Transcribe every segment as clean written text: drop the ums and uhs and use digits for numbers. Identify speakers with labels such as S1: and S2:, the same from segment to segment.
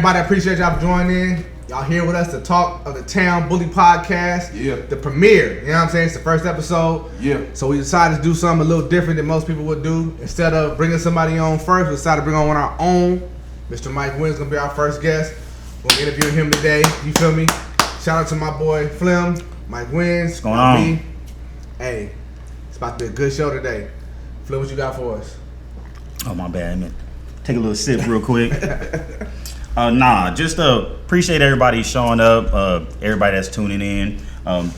S1: everybody, I appreciate y'all for joining in. Y'all here with us to Talk of the Town Bully Podcast.
S2: Yeah.
S1: The premiere. You know what I'm saying? It's the first episode.
S2: Yeah.
S1: So we decided to do something a little different than most people would do. Instead of bringing somebody on first, we decided to bring on one of our own. Mr. Mike Wynn's going to be our first guest. We'll be interviewing him today. You feel me? Shout out to my boy Flim, Mike Wynn's.
S3: What's going on?
S1: Hey, it's about to be a good show today. Flim, what you got for us?
S3: Oh, my bad, man. Take a little sip real quick. Just appreciate everybody showing up, everybody that's tuning in.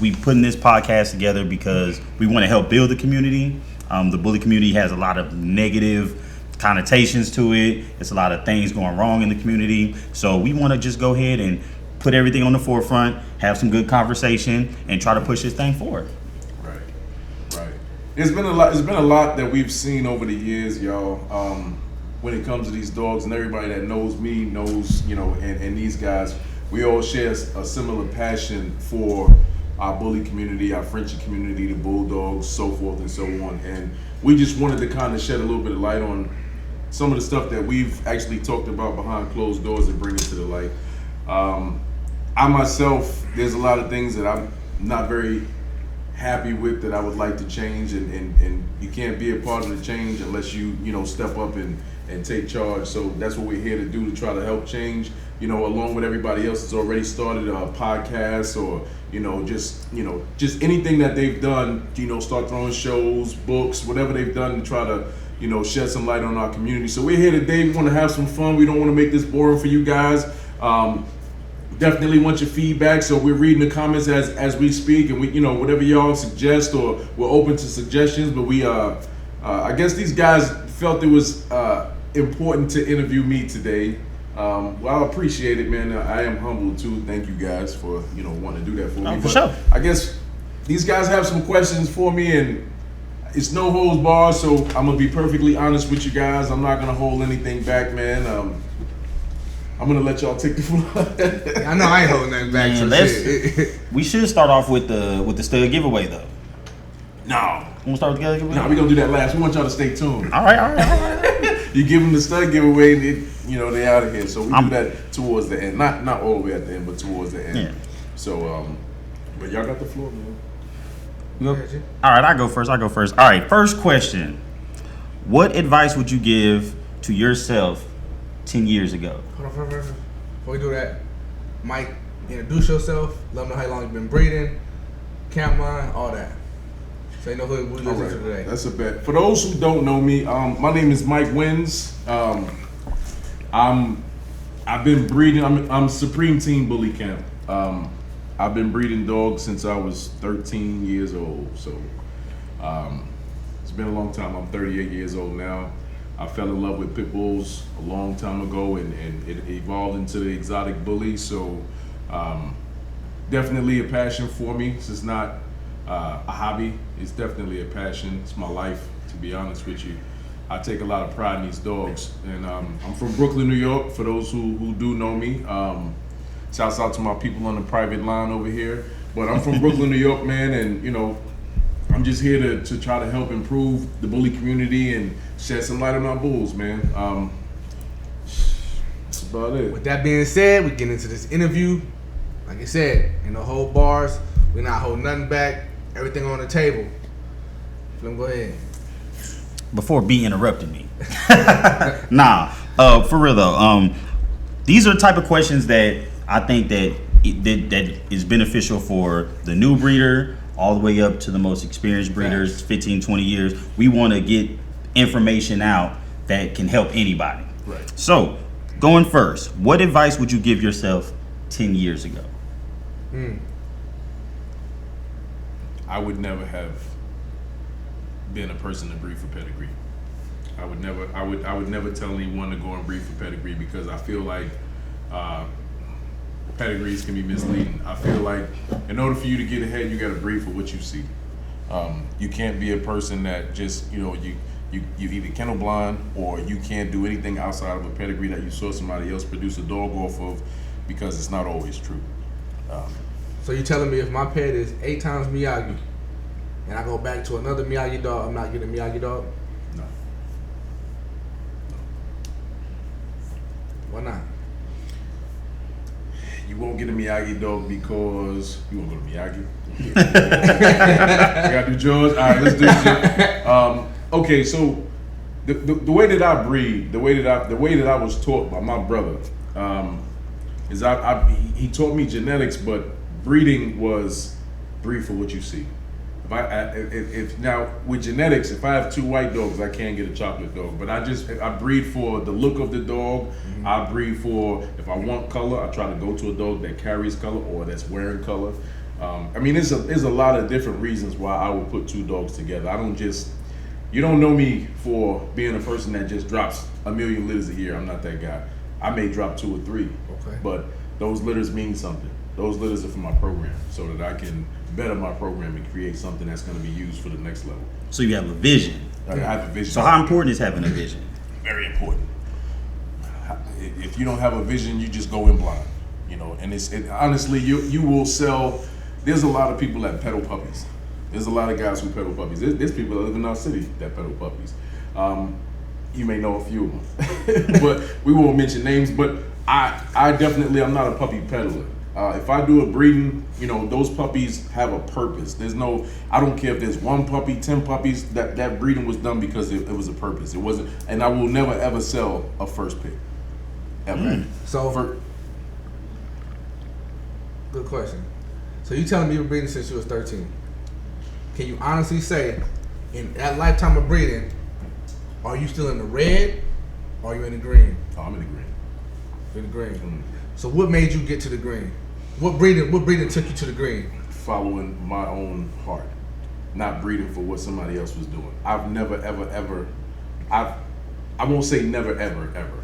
S3: We putting this podcast together because we want to help build the community. The bully community has a lot of negative connotations to it. It's a lot of things going wrong in the community. So we want to just go ahead and put everything on the forefront, have some good conversation, and try to push this thing forward.
S2: Right. It's been a lot that we've seen over the years, y'all. When it comes to these dogs, and everybody that knows me knows, and these guys, we all share a similar passion for our bully community, our Frenchie community, the bulldogs, so forth and so on. And we just wanted to kind of shed a little bit of light on some of the stuff that we've actually talked about behind closed doors and bring it to the light. I myself, there's a lot of things that I'm not very happy with that I would like to change, and you can't be a part of the change unless you step up and take charge. So that's what we're here to do, to try to help change, along with everybody else that's already started a podcast or just anything that they've done, start throwing shows, books, whatever they've done to try to shed some light on our community. So we're here today. We want to have some fun. We don't want to make this boring for you guys. Definitely want your feedback, so we're reading the comments as we speak, and we whatever y'all suggest, or we're open to suggestions. But we I guess these guys felt it was important to interview me today. Well, I appreciate it, man. I am humbled too. Thank you guys for wanting to do that for me.
S3: For sure.
S2: I guess these guys have some questions for me, and it's no holds barred. So I'm gonna be perfectly honest with you guys. I'm not gonna hold anything back, man. I'm gonna let y'all take the floor.
S1: I know I ain't holding nothing back.
S3: Man, we should start off with the stud giveaway though.
S2: No.
S3: Want to start with the giveaway?
S2: No, we're gonna do that last. We want y'all to stay tuned.
S3: All right.
S2: You give them the stud giveaway, and they out of here. So we do that towards the end, not all the way at the end, but towards the end. Yeah. So, but y'all got the floor, man.
S3: All right, I go first. All right, first question: what advice would you give to yourself 10 years ago?
S1: Hold on. Before we do that, Mike, introduce yourself. Let them know how long you've been breeding, camp line, all that. So you know who we listen to today.
S2: That's a bet. For those who don't know me, my name is Mike Wynn's. I've been breeding. I'm Supreme Team Bully Camp. I've been breeding dogs since I was 13 years old. So it's been a long time. I'm 38 years old now. I fell in love with pit bulls a long time ago, and it evolved into the exotic bully. So definitely a passion for me. This is not a hobby. It's definitely a passion. It's my life, to be honest with you. I take a lot of pride in these dogs. And I'm from Brooklyn, New York, for those who do know me. Shouts out to my people on the private line over here. But I'm from Brooklyn, New York, man, and I'm just here to try to help improve the bully community and shed some light on our bulls, man. That's about it.
S1: With that being said, we get into this interview. Like I said, no hold bars. We're not holding nothing back. Everything on the table. Flim, go ahead.
S3: Before B interrupted me. For real though. These are the type of questions that I think that is beneficial for the new breeder all the way up to the most experienced breeders, 15, 20 years. We want to get information out that can help anybody.
S2: Right.
S3: So, going first, what advice would you give yourself 10 years ago?
S2: I would never have been a person to breed for pedigree. I would never tell anyone to go and breed for pedigree, because I feel like pedigrees can be misleading. I feel like in order for you to get ahead, you got to breed for what you see. You can't be a person that just you either kennel blind, or you can't do anything outside of a pedigree that you saw somebody else produce a dog off of, because it's not always true.
S1: So you telling me if my pet is 8 times Miyagi, and I go back to another Miyagi dog, I'm not getting a Miyagi dog?
S2: No.
S1: Why not?
S2: You won't get a Miyagi dog because you won't go to Miyagi. You gotta do George. All right, let's do it. Okay, so the way that I breed, the way that I was taught by my brother, is he taught me genetics, but breeding was breed for what you see. If now with genetics, if I have 2 white dogs, I can't get a chocolate dog. But I breed for the look of the dog. Mm-hmm. I breed for, if I want color, I try to go to a dog that carries color or that's wearing color. I mean, there's a lot of different reasons why I would put 2 dogs together. You don't know me for being a person that just drops 1 million litters a year. I'm not that guy. I may drop 2 or 3, okay, but those litters mean something. Those litters are for my program, so that I can better my program and create something that's going to be used for the next level.
S3: So you have a vision.
S2: I have a vision.
S3: So how important is having a vision?
S2: Very important. If you don't have a vision, you just go in blind. You know, and honestly, you will sell. There's a lot of people that peddle puppies. There's a lot of guys who peddle puppies. There's people that live in our city that peddle puppies. You may know a few of them, but we won't mention names. But I definitely, I'm not a puppy peddler. If I do a breeding, you know, those puppies have a purpose. I don't care if there's 1 puppy, 10 puppies, that breeding was done because it was a purpose. It wasn't, and I will never ever sell a first pick. Ever.
S1: So, good question. So you telling me you've been breeding since you was 13. Can you honestly say, in that lifetime of breeding, are you still in the red or are you in the green?
S2: Oh, I'm in the green.
S1: You're in the green. Mm-hmm. So what made you get to the green? What breeding took you to the green?
S2: Following my own heart, not breeding for what somebody else was doing. I've never, ever, I won't say never, ever,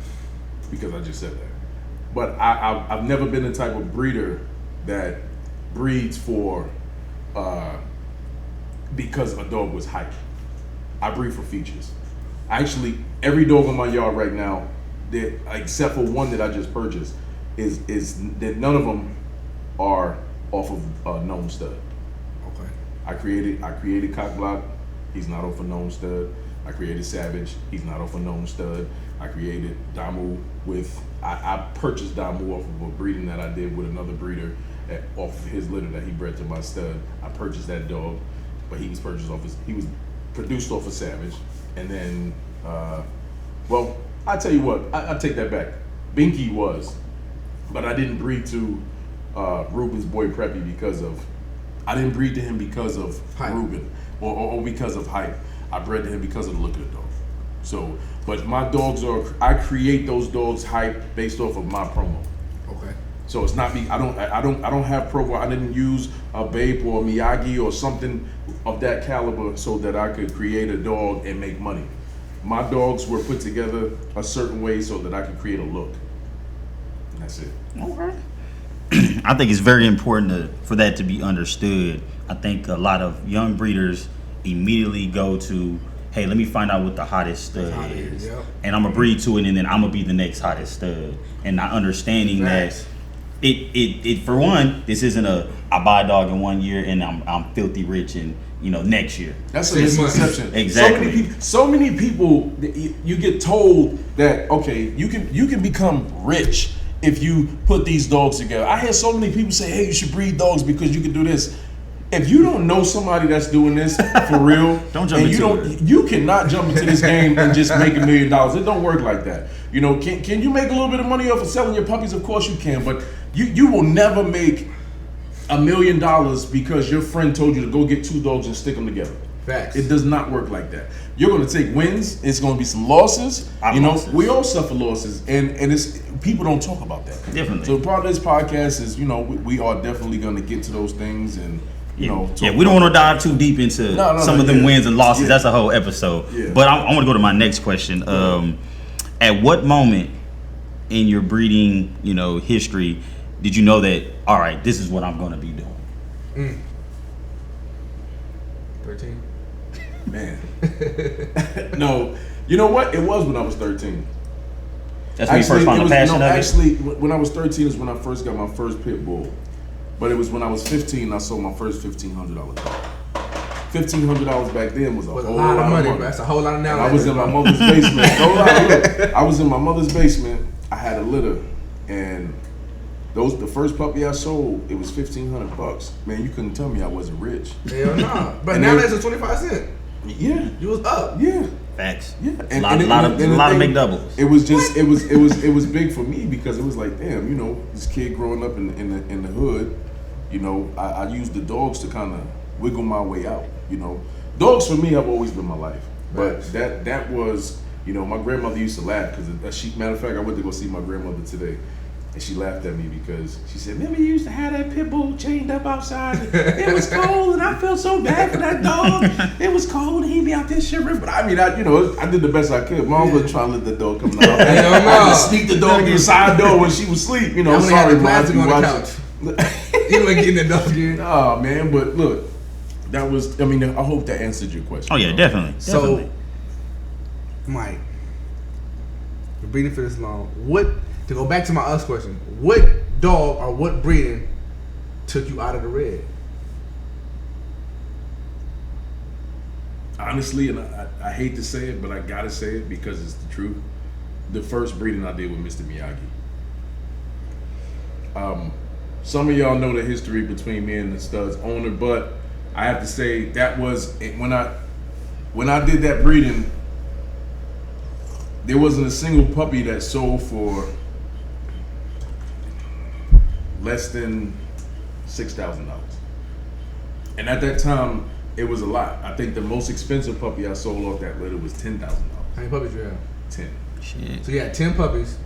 S2: because I just said that. But I've never been the type of breeder that breeds for, because a dog was hype. I breed for features. Actually, every dog in my yard right now, except for one that I just purchased, is that none of them are off of a known stud.
S1: Okay.
S2: I created Cock Block. He's not off a known stud. I created Savage. He's not off a known stud. I created Damu I purchased Damu off of a breeding that I did with another breeder off of his litter that he bred to my stud. I purchased that dog, but he was produced off of Savage. And then, well, I tell you what, I take that back. Binky was, but I didn't breed to Ruben's boy Preppy I didn't breed to him because of hype. Ruben or because of hype. I bred to him because of the look of the dog. So, but my dogs I create those dogs hype based off of my promo.
S1: Okay.
S2: So it's not me. I don't have promo. I didn't use a Bape or a Miyagi or something of that caliber so that I could create a dog and make money. My dogs were put together a certain way so that I could create a look. And that's it.
S3: Okay. I think it's very important for that to be understood. I think a lot of young breeders immediately go to, hey, let me find out what the hottest stud is. Yep. And I'm going to breed to it, and then I'm going to be the next hottest stud. And not understanding that it for one, this isn't I buy a dog in 1 year and I'm filthy rich and next year.
S2: That's a misconception.
S3: Exactly.
S2: So many people, you get told that, okay, you can become rich if you put these dogs together. I hear so many people say, hey, you should breed dogs because you can do this. If you don't know somebody that's doing this for real,
S3: don't jump into it.
S2: You cannot jump into this game and just make $1 million. It don't work like that. Can you make a little bit of money off of selling your puppies? Of course you can, but you will never make $1 million because your friend told you to go get 2 dogs and stick them together.
S1: Facts.
S2: It does not work like that. You're going to take wins. It's going to be some losses. We all suffer losses, and it's people don't talk about that.
S3: Definitely.
S2: So part of this podcast is, we are definitely going to get to those things and.
S3: We don't want to dive too deep into some of them wins and losses. That's a whole episode. Yeah. But I want to go to my next question. At what moment in your breeding, history, did you know that, all right, this is what I'm going to be doing?
S1: 13.
S2: Man. No. You know what? It was when I was 13.
S3: That's when you first found the passion of it?
S2: Actually, when I was 13 is when I first got my first pit bull. But it was when I was 15 I sold my first $1,500 dog. $1,500 back then was a whole lot of money.
S1: That's a whole lot of now.
S2: I was in my mother's basement. I was in my mother's basement. I had a litter, and The first puppy I sold, it was $1,500. Man, you couldn't tell me I wasn't rich.
S1: Hell no. But now it's 25 cents.
S2: Yeah,
S1: You was up.
S2: yeah.
S3: Facts.
S2: Yeah,
S3: A lot of McDoubles.
S2: It was just it was big for me because it was like, damn, you know, this kid growing up in the hood, you know, I used the dogs to kind of wiggle my way out. You know, dogs for me have always been my life, but that was, you know, my grandmother used to laugh because matter of fact, I went to go see my grandmother today. And she laughed at me because she said, remember you used to have that pit bull chained up outside? It was cold and I felt so bad for that dog. It was cold and he'd be out there shivering. But I mean, I did the best I could. Mom wasn't trying to let the dog come out. I just sneaked the dog in the side door when she was asleep. You know,
S1: I'm
S2: sorry, Mom.
S1: plastic on the couch. You ain't getting the dog in.
S2: Nah, man, but look, that was, I mean, I hope that answered your question.
S3: Oh, yeah, definitely.
S1: So, Mike, we've been for this long. To go back to my us question, what dog or what breeding took you out of the red?
S2: Honestly, and I hate to say it, but I gotta say it because it's the truth. The first breeding I did with Mr. Miyagi. Some of y'all know the history between me and the Studs owner, but I have to say that was when I did that breeding. There wasn't a single puppy that sold for less than $6,000, and at that time it was a lot. I think the most expensive puppy I sold off that litter was $10,000.
S1: How many puppies you have?
S2: 10.
S3: Shit.
S1: So you had 10 puppies.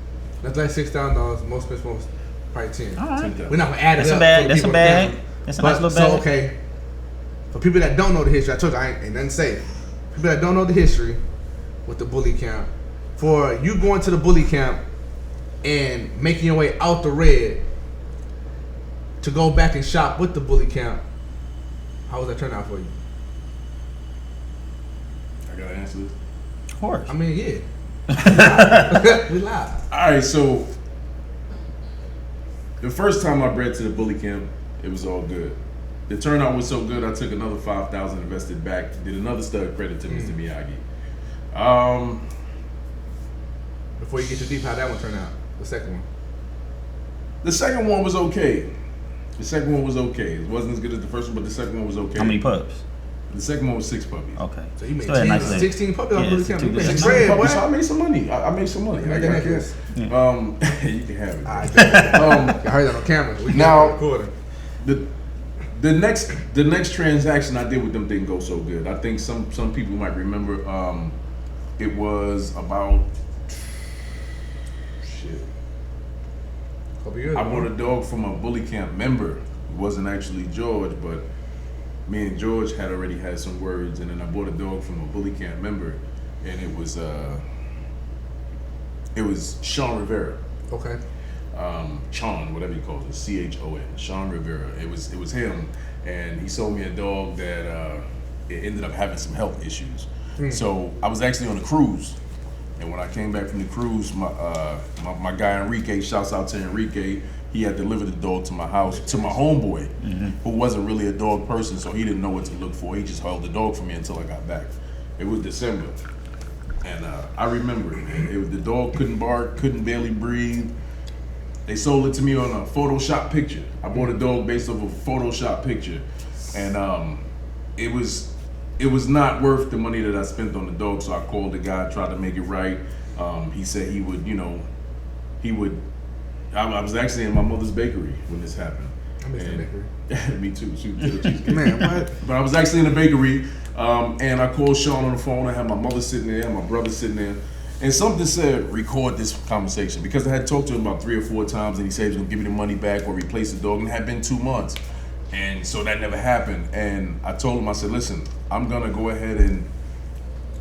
S1: That's like $6,000. Most expensive one was probably 10.
S3: All right.
S2: 10,000.
S1: We're not gonna add it
S3: That's
S1: up.
S3: a bag.
S1: for
S3: That's a
S1: people
S3: bag.
S1: to count.
S3: That's a nice little bag.
S1: So okay, for people that don't know the history, I told you I ain't nothing to say. People that don't know the history with the bully camp, for you going to the bully camp and making your way out the red to go back and shop with the bully camp, how was that turn out for you?
S2: I gotta answer this.
S3: Of course.
S1: I mean, yeah. We live.
S2: All right, so the first time I bred to the bully camp, it was all good. The turnout was so good, I took another $5,000, invested back, did another stud credit to Mr. Miyagi.
S1: Before you get too deep, how that one turned out? The second one.
S2: The second one was okay. It wasn't as good as the first one, but the second one was okay.
S3: How many pups?
S2: The second one was 6 puppies.
S3: Okay.
S1: So you made
S3: Still had
S1: 10,
S3: nice leg.
S1: 16 puppies on
S3: Yeah,
S1: bully camp. You
S3: 2
S1: made
S3: days.
S1: some bread, boy.
S2: So I made some money. I made some money.
S1: Make that necklace.
S2: You can have it.
S1: I heard that on camera. We
S2: Now-
S1: recording.
S2: The next transaction I did with them didn't go so good. I think some people might remember. It was about I bought a dog from a bully camp member. It wasn't actually George, but me and George had already had some words, and then I bought a dog from a bully camp member, and it was Sean Rivera.
S1: Okay.
S2: Chon, whatever he calls it, CHON, Sean Rivera. It was him, and he sold me a dog that it ended up having some health issues. So I was actually on a cruise, and when I came back from the cruise, my guy Enrique, shouts out to Enrique, he had delivered the dog to my house to my homeboy, who wasn't really a dog person, so he didn't know what to look for. He just held the dog for me until I got back. It was December, and I remember it. The dog couldn't bark, couldn't barely breathe. They sold it to me on a Photoshop picture. I bought a dog based off a Photoshop picture, and it was not worth the money that I spent on the dog. So I called the guy, tried to make it right. He said he would. I was actually in my mother's bakery when this happened.
S1: I miss the bakery.
S2: Me too. She was cheesecake.
S1: Man, what?
S2: But I was actually in the bakery, and I called Sean on the phone. I had my mother sitting there, my brother sitting there. And something said, record this conversation, because I had talked to him about 3 or 4 times, and he said he was gonna give me the money back or replace the dog, and it had been 2 months. And so that never happened. And I told him, I said, listen, I'm gonna go ahead and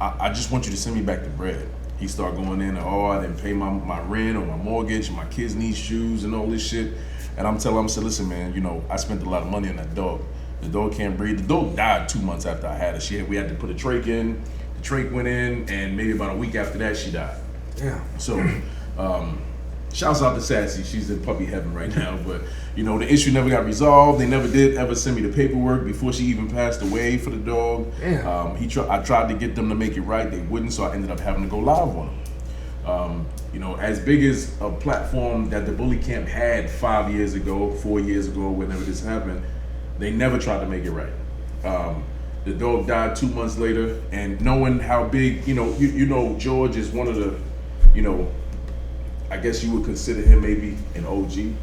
S2: I just want you to send me back the bread. He started going in, I didn't pay my rent or my mortgage, my kids need shoes and all this shit. And I'm telling him, I said, listen, man, I spent a lot of money on that dog. The dog can't breathe. The dog died 2 months after I had it. We had to put a trach in. Trach went in, and maybe about a week after that, she died.
S1: Yeah.
S2: So, shouts out to Sassy. She's in puppy heaven right now. But, the issue never got resolved. They never did ever send me the paperwork before she even passed away for the dog.
S1: Yeah.
S2: I tried to get them to make it right. They wouldn't, so I ended up having to go live on them. You know, as big as a platform that the Bully Camp had 4 years ago, whenever this happened, they never tried to make it right. The dog died 2 months later, and knowing how big, you know, George is one of the, you know, I guess you would consider him maybe an OG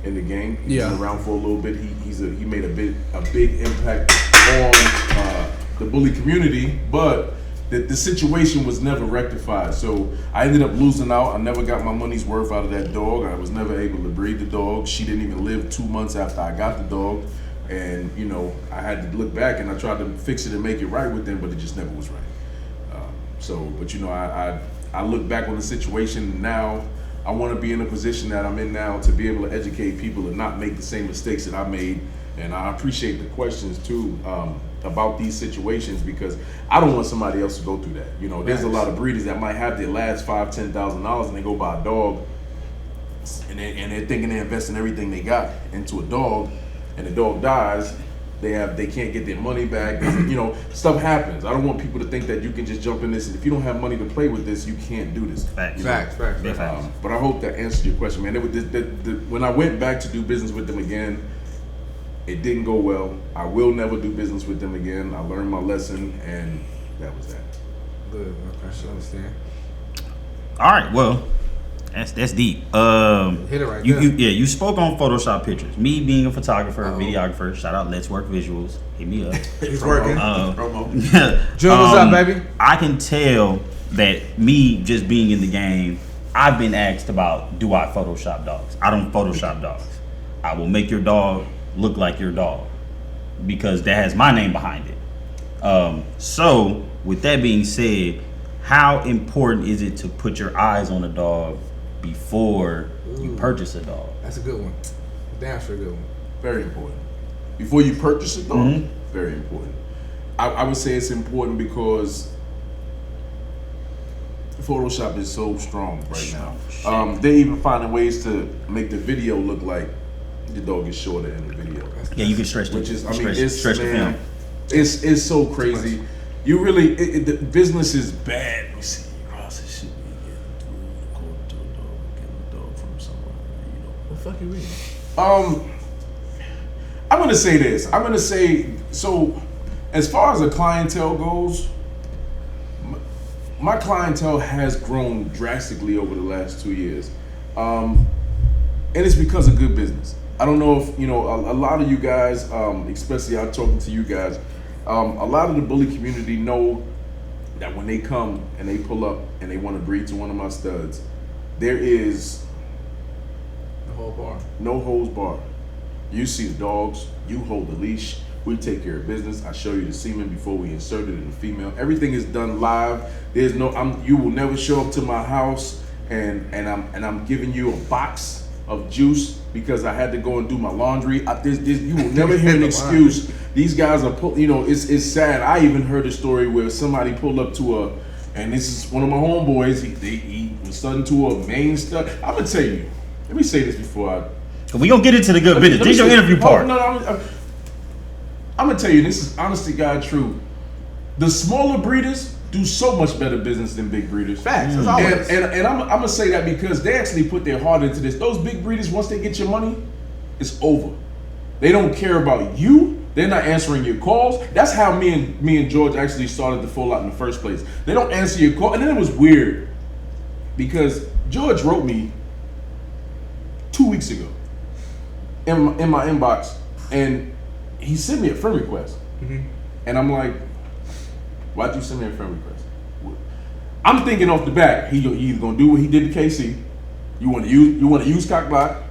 S2: in the game. He's been around for a little bit. He made a big impact on the bully community, but the situation was never rectified. So I ended up losing out. I never got my money's worth out of that dog. I was never able to breed the dog. She didn't even live 2 months after I got the dog. And, you know, I had to look back and I tried to fix it and make it right with them, but it just never was right. But, you know, I look back on the situation now. I want to be in a position that I'm in now to be able to educate people and not make the same mistakes that I made. And I appreciate the questions, too, about these situations, because I don't want somebody else to go through that. You know, there's a lot of breeders that might have their last $5,000, $10,000 and they go buy a dog and they're thinking they're investing everything they got into a dog, and the dog dies. They can't get their money back. You know, stuff happens. I don't want people to think that you can just jump in this, and if you don't have money to play with this, you can't do this.
S3: Facts.
S2: But I hope that answered your question, man. When I went back to do business with them again, it didn't go well. I will never do business with them again. I learned my lesson, and that was that.
S1: Good. Okay, I understand.
S3: All right. Well, that's deep.
S1: Hit it right there.
S3: You spoke on Photoshop pictures. Me being a photographer, videographer. Shout out Let's Work Visuals. Hit me up.
S1: He's working.
S2: Promo.
S1: June, what's up, baby?
S3: I can tell that me just being in the game, I've been asked about, do I Photoshop dogs? I don't Photoshop dogs. I will make your dog look like your dog because that has my name behind it. So with that being said, how important is it to put your eyes on a dog before you purchase a dog?
S1: That's a good one. Damn sure good one.
S2: Very important. Before you purchase a dog, very important. I would say it's important because Photoshop is so strong right now. They're even finding ways to make the video look like the dog is shorter in the video.
S3: Yeah, you can stretch the film.
S2: It's so crazy. You really, the business is bad. You see, across this shit, you get according to a dog, get a dog from somewhere, you know.
S1: What the fuck you reading?
S2: I'm gonna say this. So, as far as the clientele goes, my clientele has grown drastically over the last 2 years, and it's because of good business. I don't know if, you know, a lot of you guys, especially I'm talking to you guys, a lot of the bully community know that when they come and they pull up and they want to breed to one of my studs, there is no holds barred. You see the dogs, you hold the leash, we take care of business. I show you the semen before we insert it in the female. Everything is done live. There's no, you will never show up to my house and I'm giving you a box of juice because I had to go and do my laundry. You will never hear an excuse. These guys are, you know, it's sad. I even heard a story where somebody pulled up to and this is one of my homeboys. He was sudden to a main stud. I'm gonna tell you. Let me say this before
S3: we gonna get into the good business. This is your interview part.
S2: No, I'm gonna tell you. This is honest to God true. The smaller breeders do so much better business than big breeders.
S1: Facts, as always.
S2: And I'm gonna say that because they actually put their heart into this. Those big breeders, once they get your money, it's over. They don't care about you. They're not answering your calls. That's how me and George actually started the Full Out in the first place. They don't answer your call, and then it was weird because George wrote me 2 weeks ago in my inbox, and he sent me a friend request, and I'm like, why'd you send me a friend request? I'm thinking off the bat, he either gonna do what he did to KC. You want to use cock block,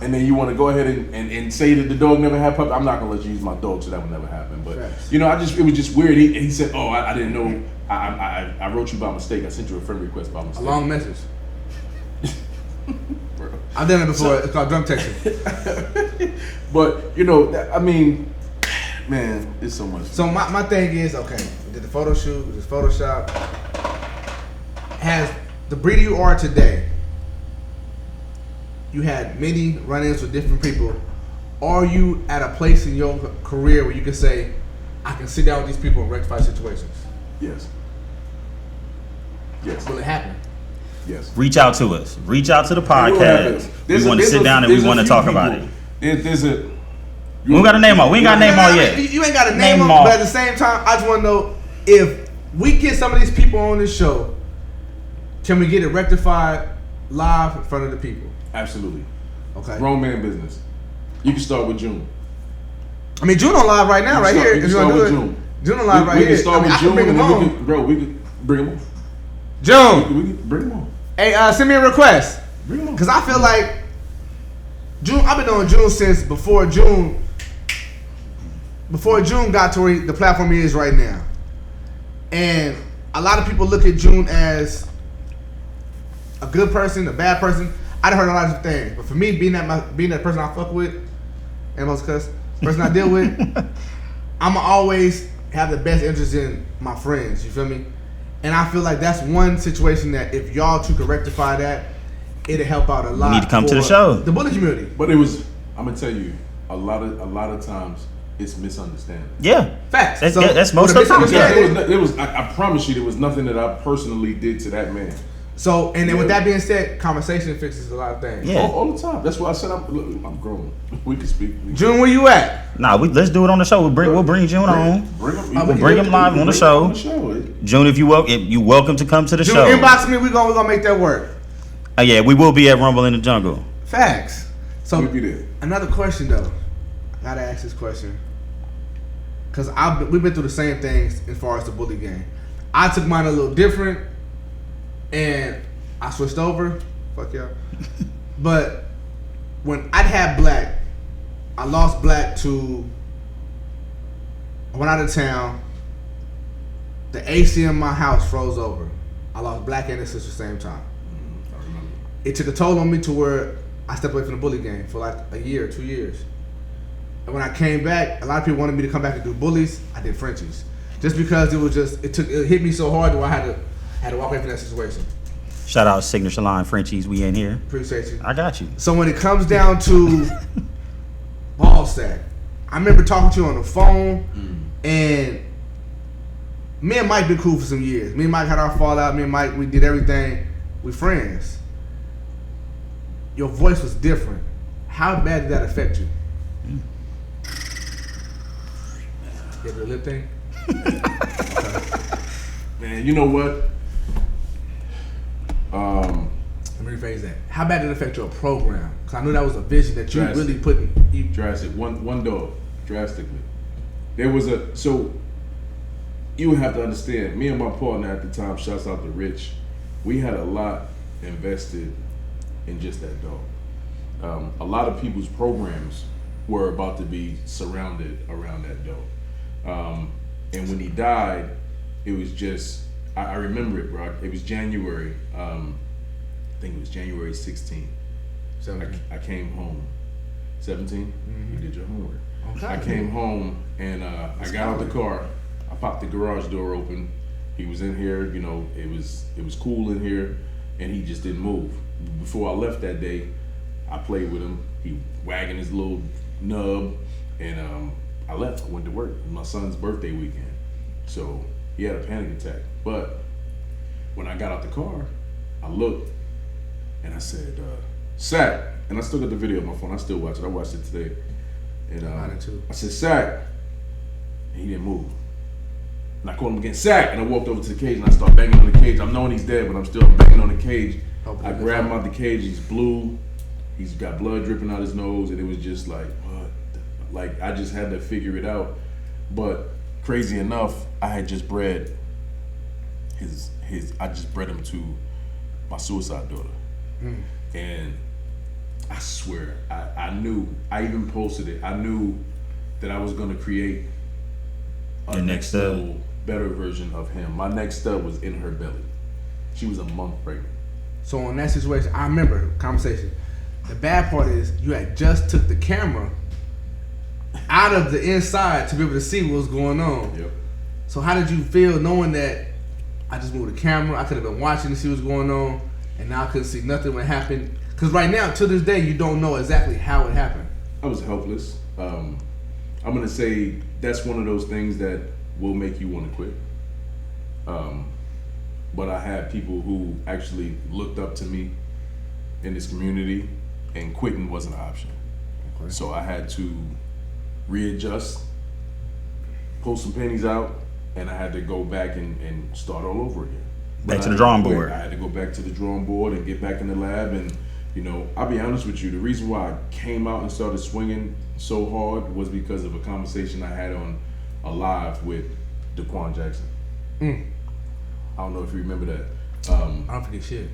S2: and then you want to go ahead and say that the dog never had puppy. I'm not gonna let you use my dog, so that would never happen. But you know, it was just weird. He said, "Oh, I didn't know. I wrote you by mistake. I sent you a friend request by mistake."
S1: A long message. I've done it before. It's called drunk texting.
S2: But you know, I mean, man, it's so much.
S1: So my thing is, okay, did the photo shoot, this Photoshop, has the breeder you are today, you had many run-ins with different people. Are you at a place in your career where you can say, I can sit down with these people and rectify situations?
S2: Yes.
S1: Will it happen?
S2: Yes.
S3: reach out to us. Reach out to the podcast. We want to sit down and we want to talk about it.
S2: We
S3: don't got to name all. We ain't got to name all yet.
S1: You ain't got to name them, but at the same time, I just want to know if we get some of these people on this show, can we get it rectified live in front of the people?
S2: Absolutely.
S1: Okay.
S2: Grown man business. You can start with June.
S1: I mean, June on live right now, right here.
S2: You can start with June.
S1: June on live right here.
S2: We can start with June.
S1: We can
S2: bring him on.
S1: June.
S2: We can bring him on.
S1: Hey, send me a request.
S2: Bring him on.
S1: Because I feel like June, I've been on June since before June got to where the platform he is right now. And a lot of people look at June as a good person, a bad person. I done heard a lot of things. But for me, being that person I fuck with, and most cuss, person I deal with, I'ma always have the best interest in my friends, you feel me? And I feel like that's one situation that if y'all two could rectify that, it'll help out a lot.
S3: You need to come to the show.
S1: The bully community.
S2: But I'm gonna tell you, a lot of times it's misunderstanding.
S3: Yeah.
S1: Facts.
S3: That's most of the time.
S2: I promise you, there was nothing that I personally did to that man.
S1: So, and then with that being said, conversation fixes a lot of things.
S3: Yeah.
S2: All the time. That's why I said I'm grown. We can speak.
S1: June, where you at?
S3: Nah, let's do it on the show. We'll bring June on. We'll bring him live on the show. June, if you welcome to come to the show.
S1: June, inbox me. We're gonna make that work.
S3: Yeah, we will be at Rumble in the Jungle.
S1: Facts. So
S2: We'll be there.
S1: Another question though. I gotta ask this question. Cause we've been through the same things as far as the bully game. I took mine a little different. And I switched over. Fuck y'all. But when I'd had black, I lost black to. I went out of town. The AC in my house froze over. I lost black and his sister at the same time.
S2: I remember.
S1: It took a toll on me to where I stepped away from the bully game for like a year, 2 years. And when I came back, a lot of people wanted me to come back and do bullies. I did Frenchies. Just because it hit me so hard that I had to walk away from that situation.
S3: Shout out Signature Line Frenchies. We in here.
S1: Appreciate you.
S3: I got you.
S1: So when it comes down to ball sack, I remember talking to you on the phone, and me and Mike been cool for some years. Me and Mike had our fallout. Me and Mike, we did everything. We friends. Your voice was different. How bad did that affect you? You have your lip thing? Okay.
S2: Man, you know what? Let
S1: me rephrase that. How bad did it affect your program? Because I knew that was a vision that you really put in.
S2: Drastic. One dog. Drastically. There was so you would have to understand, me and my partner at the time, shouts out to Rich, we had a lot invested in just that dog. A lot of people's programs were about to be surrounded around that dog. And when he died, it was just, I remember it, bro. It was January, I think it was January 16th. So I came home. 17? Mm-hmm. You did your homework. Okay. I came home and I got out the car. I popped the garage door open. He was in here, you know, it was cool in here, and he just didn't move. Before I left that day, I played with him. He wagging his little nub, and I left. I went to work. It was my son's birthday weekend. So he had a panic attack. But when I got out the car, I looked and I said, Sack, and I still got the video on my phone. I still watch it. I watched it today. And I said, Sack, and he didn't move. And I called him again, Sack, and I walked over to the cage and I started banging on the cage. I'm knowing he's dead, but I'm still banging on the cage. I grabbed him out the cage. He's blue. He's got blood dripping out his nose, and it was just like, what? Like, I just had to figure it out. But crazy enough, I had just bred I just bred him to my suicide daughter. And I swear, I knew, I even posted it, I knew that I was gonna create a next level, better version of him. My next stub was in her belly. She was a month pregnant.
S1: So in that situation, I remember the conversation. The bad part is you had just took the camera out of the inside to be able to see what was going on.
S2: Yep.
S1: So how did you feel knowing that I just moved the camera, I could have been watching to see what's going on, and now I couldn't see nothing when it happened? Because right now, to this day, you don't know exactly how it happened.
S2: I was helpless. I'm going to say that's one of those things that will make you want to quit. but I had people who actually looked up to me in this community, and quitting wasn't an option.
S1: Okay.
S2: So I had to readjust, pull some pennies out, and I had to go back and start all over again.
S3: Back to the drawing board.
S2: I had to go back to the drawing board and get back in the lab. And, you know, I'll be honest with you, the reason why I came out and started swinging so hard was because of a conversation I had on a live with Daquan Jackson. I don't know if you remember that.
S1: I don't forget shit.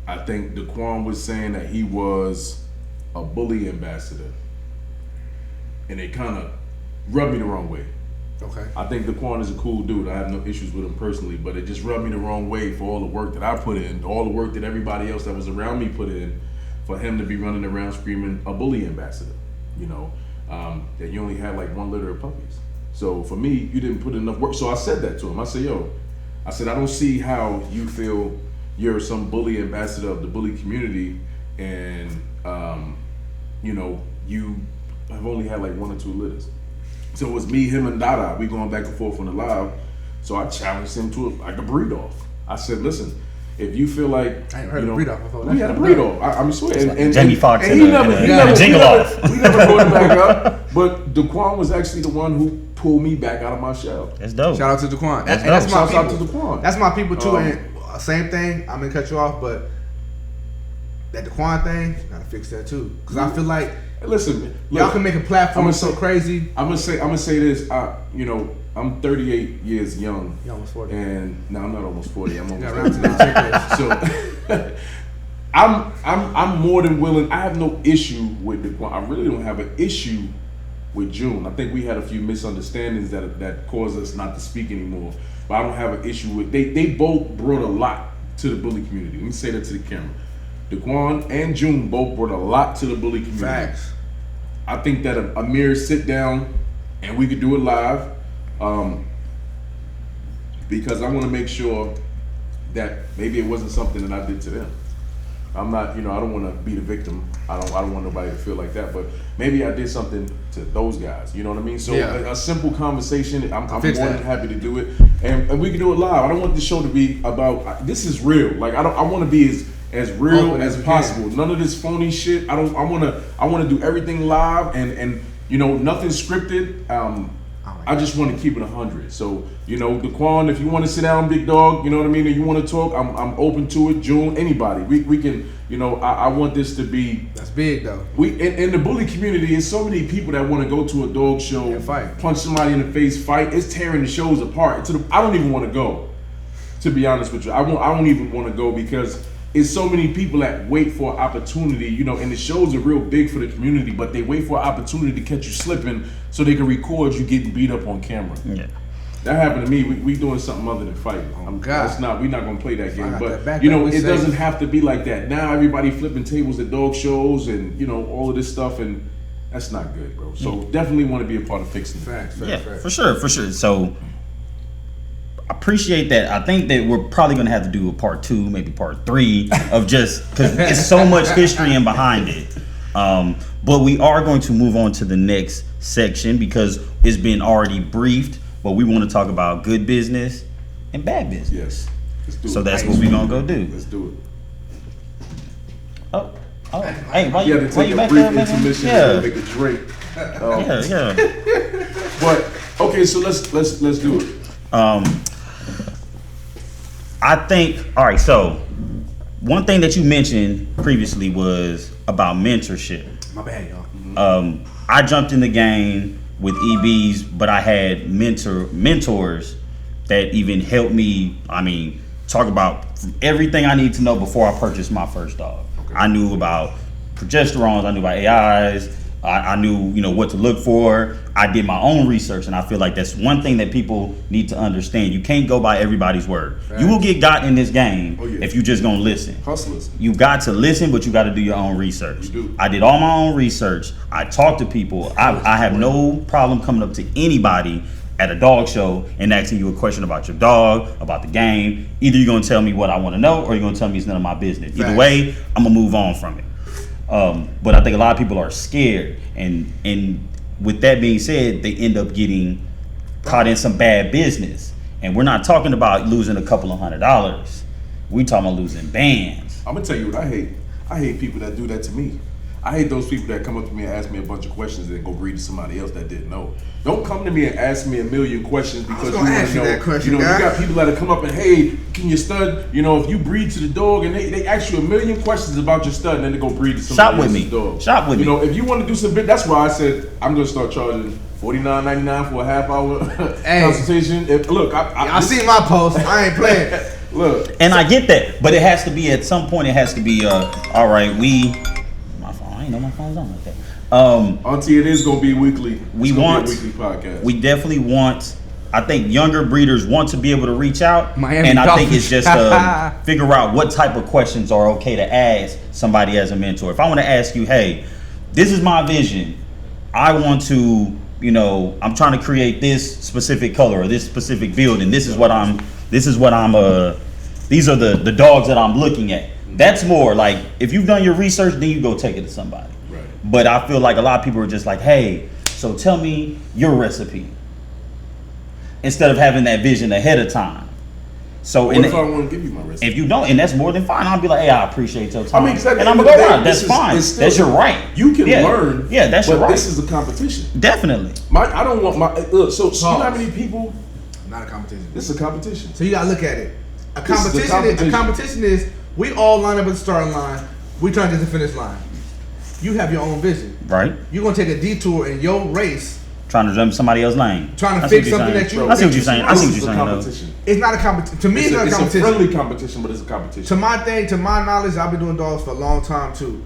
S2: I think Daquan was saying that he was a bully ambassador. And it kind of rubbed me the wrong way.
S1: Okay.
S2: I think Daquan is a cool dude. I have no issues with him personally, but it just rubbed me the wrong way for all the work that I put in, all the work that everybody else that was around me put in, for him to be running around screaming a bully ambassador, you know, that you only had like one litter of puppies. So for me, you didn't put enough work. So I said that to him. I said, yo, I don't see how you feel you're some bully ambassador of the bully community, and, you know, you have only had like 1 or 2 litters. So it was me, him, and Dada. We going back and forth on the live. So I challenged him to a breed off. I said, listen, if you feel like,
S1: I ain't heard of breed off before.
S2: we had a breed off. I'm swearing. And
S3: Jamie Foxx
S2: and he never
S3: jingle off.
S2: We never brought it back up. But Daquan was actually the one who pulled me back out of my shell.
S3: That's dope.
S1: Shout out to Daquan.
S3: That's
S1: And that's
S3: dope.
S1: my
S2: Shout out
S1: people.
S2: to Daquan.
S1: That's my people too. And same thing. I'm gonna cut you off, but that Daquan thing, gotta fix that too. Cause I feel like
S2: Listen,
S1: y'all can make a platform
S2: I'ma
S1: so
S2: say-
S1: crazy.
S2: I'm gonna say this. You know, I'm 38 years young.
S1: You almost 40.
S2: And no, I'm not almost 40. I'm almost
S1: Got around to that.
S2: So I'm more than willing. I have no issue with Daquan. I really don't have an issue with June. I think we had a few misunderstandings that caused us not to speak anymore. But I don't have an issue with they both brought a lot to the bully community. Let me say that to the camera. Daquan and June both brought a lot to the bully community.
S1: Facts.
S2: I think that a mere sit down and we could do it live, because I want to make sure that maybe it wasn't something that I did to them. I'm not, you know, I don't want to be the victim. I don't want nobody to feel like that. But maybe I did something to those guys. You know what I mean? So
S1: Yeah.
S2: a simple conversation. I'm more
S1: fix
S2: than
S1: that.
S2: happy to do it, and we can do it live. I don't want the show to be about this is real. Like I want to be as real
S1: Open
S2: as
S1: as we
S2: possible.
S1: can.
S2: None of this phony shit. I want to do everything live and you know, nothing scripted. I just want to keep it 100. So, you know, Daquan, if you want to sit down, big dog, you know what I mean, and you want to talk, I'm open to it. June, anybody. We can, you know, I want this to be.
S1: That's big though.
S2: We in the bully community, there's so many people that want to go to a dog show,
S1: And fight.
S2: punch somebody in the face, fight. It's tearing the shows apart. I don't even want to go. To be honest with you, I don't even want to go because it's so many people that wait for an opportunity, you know, and the shows are real big for the community, but they wait for an opportunity to catch you slipping so they can record you getting beat up on camera.
S3: Yeah.
S2: That happened to me. We doing something other than fighting.
S1: God.
S2: We're not gonna play that game.
S1: got
S2: But
S1: that back
S2: you know,
S1: up,
S2: it
S1: we
S2: doesn't
S1: safe.
S2: have to be like that. Now everybody flipping tables at dog shows and you know all of this stuff, and that's not good, bro. So definitely want to be a part of fixing it.
S1: Facts.
S3: Yeah, for sure. So I appreciate that. I think that we're probably gonna have to do a part 2, maybe part 3 of just because it's so much history in behind it. But we are going to move on to the next section because it's been already briefed. But we want to talk about good business and bad business.
S2: Yes. Let's do
S3: So
S2: it.
S3: that's what we're gonna go do.
S2: Let's do it.
S3: Oh, hey, why
S2: You
S3: you
S2: had to
S3: why
S2: take
S3: you
S2: a
S3: back
S2: brief
S3: there, man?
S2: intermission
S3: Yeah,
S2: and make a drink.
S3: yeah.
S2: But okay, so let's do it.
S3: I think, all right, so one thing that you mentioned previously was about mentorship.
S1: My bad, y'all.
S3: I jumped in the game with EBs, but I had mentors that even helped me, talk about everything I need to know before I purchased my first dog. Okay. I knew about progesterones, I knew about AIs, I knew, what to look for. I did my own research, and I feel like that's one thing that people need to understand. You can't go by everybody's word. Right. You will get got in this game if you just gonna listen.
S2: Hustlers.
S3: You got to listen, but you got to do your own research.
S2: You do.
S3: I did all my own research. I talked to people. I have no problem coming up to anybody at a dog show and asking you a question about your dog, about the game. Either you're gonna tell me what I want to know, or you're gonna tell me it's none of my business. Either way, I'm gonna move on from it. But I think a lot of people are scared, and with that being said, they end up getting caught in some bad business. And we're not talking about losing a couple of $100. We talking about losing bands.
S2: I'm gonna tell you what I hate. I hate people that do that to me. I hate those people that come up to me and ask me a bunch of questions and then go read to somebody else that didn't know. Don't come to me and ask me a million questions because you want to know.
S1: That question,
S2: you got people that come up and, hey, can you stud? If you breed to the dog, and they ask you a million questions about your stud, and then they go breed to somebody else's dog.
S3: Shop with me.
S2: If you want to do some bit, that's why I said I'm gonna start charging $49.99 for a half hour consultation.
S1: I see my post. I ain't playing.
S2: Look,
S3: and I get that, but it has to be at some point. It has to be all right. My phone. I ain't know my phone's on like that.
S2: Auntie, it is gonna be weekly.
S3: We want
S2: a weekly podcast.
S3: We definitely want. I think younger breeders want to be able to reach out,
S1: Miami
S3: and I
S1: Dolphins.
S3: think it's just figure out what type of questions are okay to ask somebody as a mentor. If I want to ask you, hey, this is my vision. I want to, I'm trying to create this specific color or this specific build, and these are the dogs that I'm looking at. That's more like, if you've done your research, then you go take it to somebody.
S2: Right.
S3: But I feel like a lot of people are just like, hey, so tell me your recipe, instead of having that vision ahead of time. So
S2: what if I want to give you my recipe?
S3: If you don't, and that's more than fine, I'll be like, hey, I appreciate your time.
S2: Exactly.
S3: And I'm gonna go around. That's fine. That's your right.
S2: You can learn.
S3: Yeah, that's your right.
S2: This is a competition.
S3: Definitely.
S2: I don't want my look. So you know how many people?
S1: Not a competition.
S2: This is a competition.
S1: So you gotta look at it. A competition is we all line up at the starting line. We trying to get to the finish line. You have your own vision.
S3: Right.
S1: You're gonna take a detour in your race.
S3: Trying to jump somebody else's lane.
S1: Trying to fix something that you.
S3: I see what you're saying.
S2: It's
S1: not a competition. To me, it's not a competition.
S2: It's a friendly competition, but it's a competition.
S1: To my knowledge, I've been doing dogs for a long time too.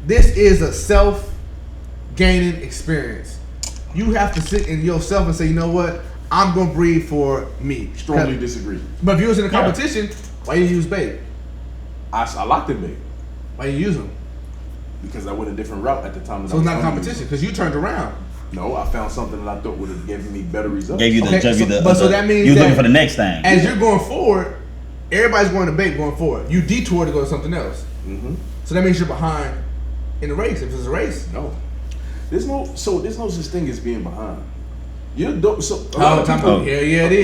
S1: This is a self-gaining experience. You have to sit in yourself and say, you know what? I'm gonna breed for me.
S2: Strongly disagree.
S1: But if you was in a competition, why you use bait?
S2: I liked the bait.
S1: Why you use them?
S2: Because I went a different route at the time.
S1: So it's not a competition because you turned around.
S2: No, I found something that I thought would have given me better results.
S3: So that means
S1: you're
S3: looking for the next thing.
S1: As you're going forward, everybody's going to bait going forward. You detour to go to something else.
S2: Mm-hmm.
S1: So that means you're behind in the race. If it's a race,
S2: no. There's no such thing as being behind. You're
S1: it is.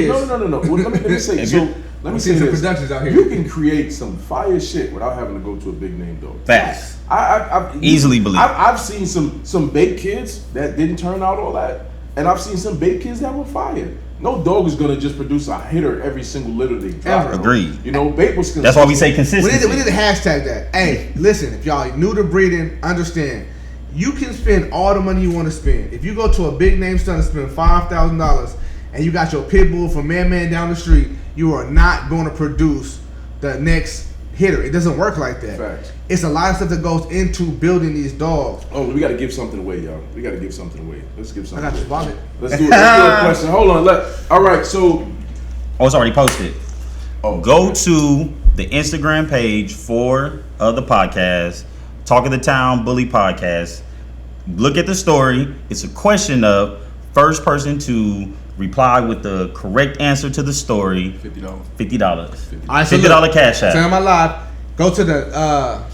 S2: No. Well, let me say. Let me say
S1: the
S2: this.
S1: productions out here.
S2: You can create some fire shit without having to go to a big name dog.
S3: Facts.
S2: I
S3: easily believe.
S2: I've seen some bait kids that didn't turn out all that, and I've seen some bait kids that were fire. No dog is gonna just produce a hitter every single litter they drop.
S3: Agreed.
S2: Bait was consistent.
S3: That's why we say consistency.
S1: We need to hashtag that. Hey, listen, if y'all new to breeding, understand. You can spend all the money you want to spend. If you go to a big name stud and spend $5,000 and you got your pit bull from man down the street, you are not going to produce the next hitter. It doesn't work like that.
S2: Facts.
S1: It's a lot of stuff that goes into building these dogs.
S2: Oh, we got to give something away, y'all. We got to give something away. Let's give something
S1: I got your wallet.
S2: Let's do a question. Hold on. All right, so.
S3: Oh, it's already posted.
S2: Oh,
S3: go to the Instagram page for the podcast, Talk of the Town Bully Podcast. Look at the story. It's a question of first person to reply with the correct answer to the story.
S2: $50.
S3: $50.
S1: $50
S3: cash out.
S1: Turn my live. Go to the.